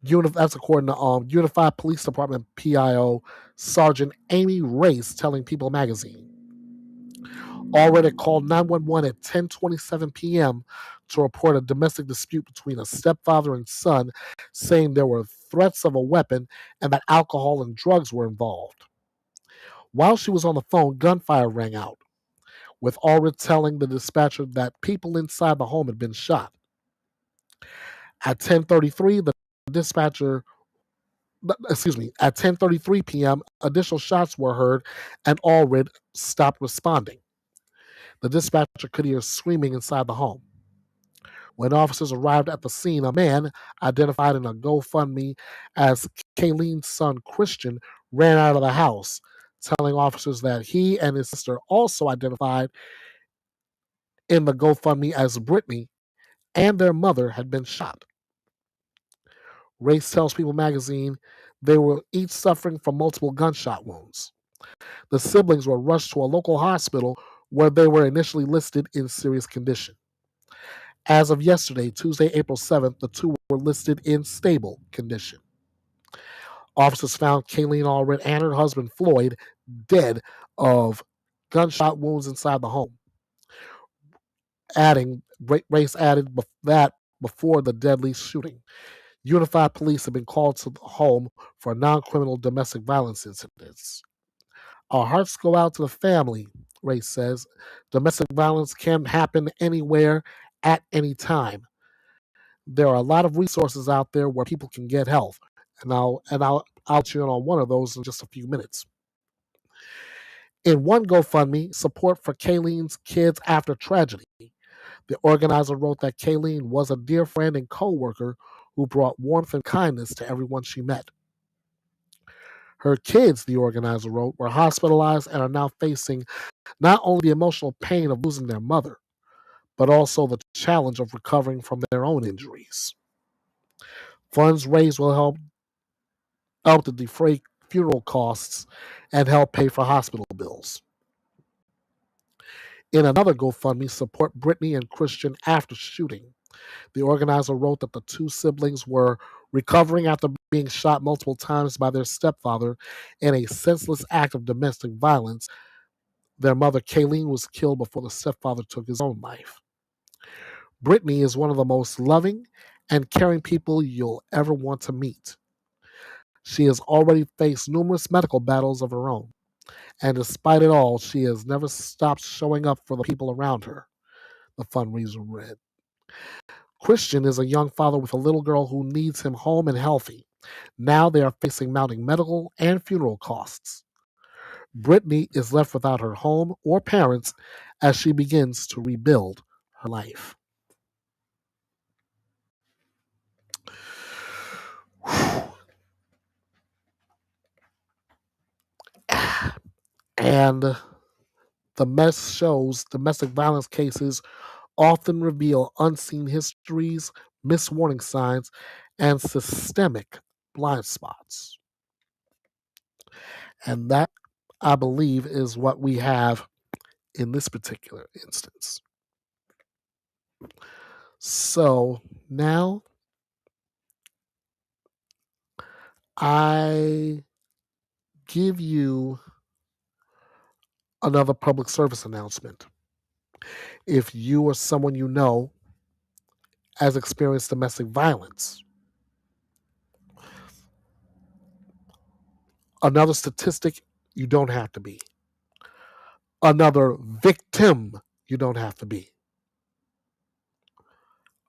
That's according to Unified Police Department PIO Sergeant Amy Race telling People magazine. Allred called 911 at 10:27 p.m. to report a domestic dispute between a stepfather and son, saying there were threats of a weapon and that alcohol and drugs were involved. While she was on the phone, gunfire rang out. with Allred telling the dispatcher that people inside the home had been shot. At 10:33, the dispatcher at 10:33 p.m., additional shots were heard and Allred stopped responding. The dispatcher could hear screaming inside the home. When officers arrived at the scene, a man identified in a GoFundMe as Kayleen's son Christian ran out of the house, telling officers that he and his sister, also identified in the GoFundMe as Brittany, and their mother had been shot. Race Tells People magazine, they were each suffering from multiple gunshot wounds. The siblings were rushed to a local hospital where they were initially listed in serious condition. As of yesterday, Tuesday, April 7th, the two were listed in stable condition. Officers found Kayleen Allred and her husband Floyd dead of gunshot wounds inside the home. Race added that before the deadly shooting, Unified Police have been called to the home for non-criminal domestic violence incidents. Our hearts go out to the family, Race says. Domestic violence can happen anywhere at any time. There are a lot of resources out there where people can get help, and I'll tune on one of those in just a few minutes. In one GoFundMe, support for Kayleen's kids after tragedy, the organizer wrote that Kayleen was a dear friend and co-worker who brought warmth and kindness to everyone she met. Her kids, the organizer wrote, were hospitalized and are now facing not only the emotional pain of losing their mother, but also the challenge of recovering from their own injuries. Funds raised will help to defray funeral costs and help pay for hospital bills. In another GoFundMe, support Brittany and Christian after shooting. The organizer wrote that the two siblings were recovering after being shot multiple times by their stepfather in a senseless act of domestic violence. Their mother, Kayleen, was killed before the stepfather took his own life. Brittany is one of the most loving and caring people you'll ever want to meet. She has already faced numerous medical battles of her own, and despite it all, she has never stopped showing up for the people around her, the fundraiser read. Christian is a young father with a little girl who needs him home and healthy. Now they are facing mounting medical and funeral costs. Brittany is left without her home or parents as she begins to rebuild her life. And the mess shows domestic violence cases often reveal unseen histories, missed warning signs, and systemic blind spots. And that, I believe, is what we have in this particular instance. So now I give you another public service announcement. If you or someone you know has experienced domestic violence, another statistic, you don't have to be. Another victim, you don't have to be.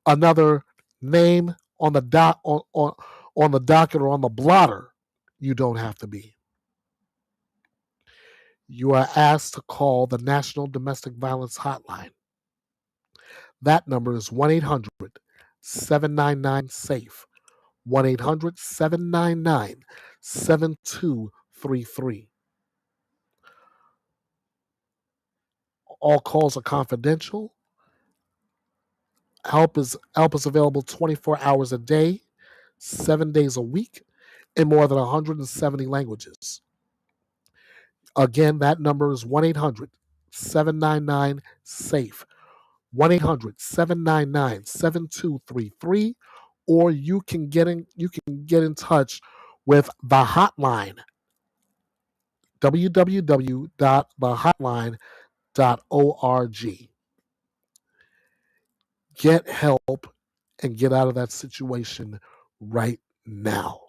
Another name on the on the docket or on the blotter, you don't have to be. You are asked to call the National Domestic Violence Hotline. That number is 1-800-799-SAFE, 1-800-799-7233. All calls are confidential. Help is available 24 hours a day, 7 days a week, in more than 170 languages. Again, that number is 1-800-799-SAFE, 1-800-799-7233, or you can get in touch with the hotline, www.thehotline.org. Get help and get out of that situation right now.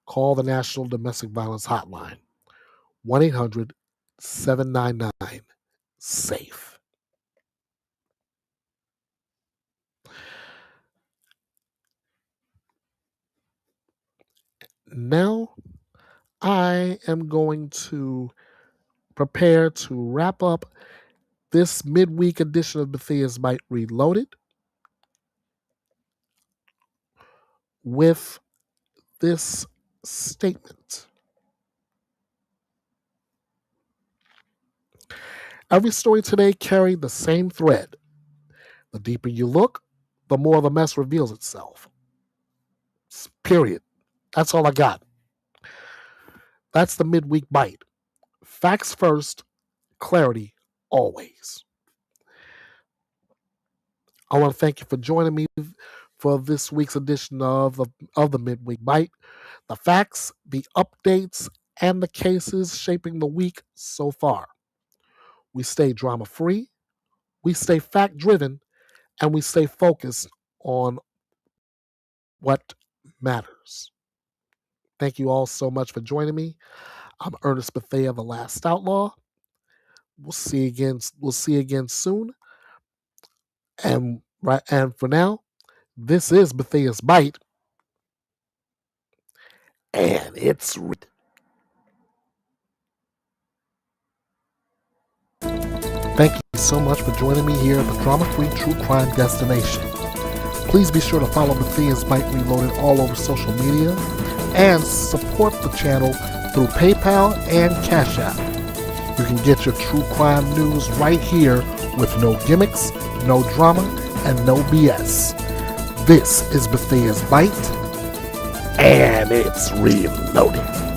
Call the National Domestic Violence Hotline, 1-800-799-7233. safe. Now, I am going to prepare to wrap up this midweek edition of Bethea'S Byte Reloaded with this statement. Every story today carried the same thread. The deeper you look, the more the mess reveals itself. Period. That's all I got. That's the Midweek Byte. Facts first, clarity always. I want to thank you for joining me for this week's edition of the Midweek Byte. The facts, the updates, and the cases shaping the week so far. We stay drama-free, we stay fact-driven, and we stay focused on what matters. Thank you all so much for joining me. I'm Ernest Bethea, the Last Outlaw. We'll see again soon. And for now, this is Bethea'S Byte, and it's red. Thank you so much for joining me here at the drama-free true crime destination. Please be sure to follow Bethea'S Byte Reloaded all over social media and support the channel through PayPal and Cash App. You can get your true crime news right here with no gimmicks, no drama, and no BS. This is Bethea'S Byte, and it's reloaded.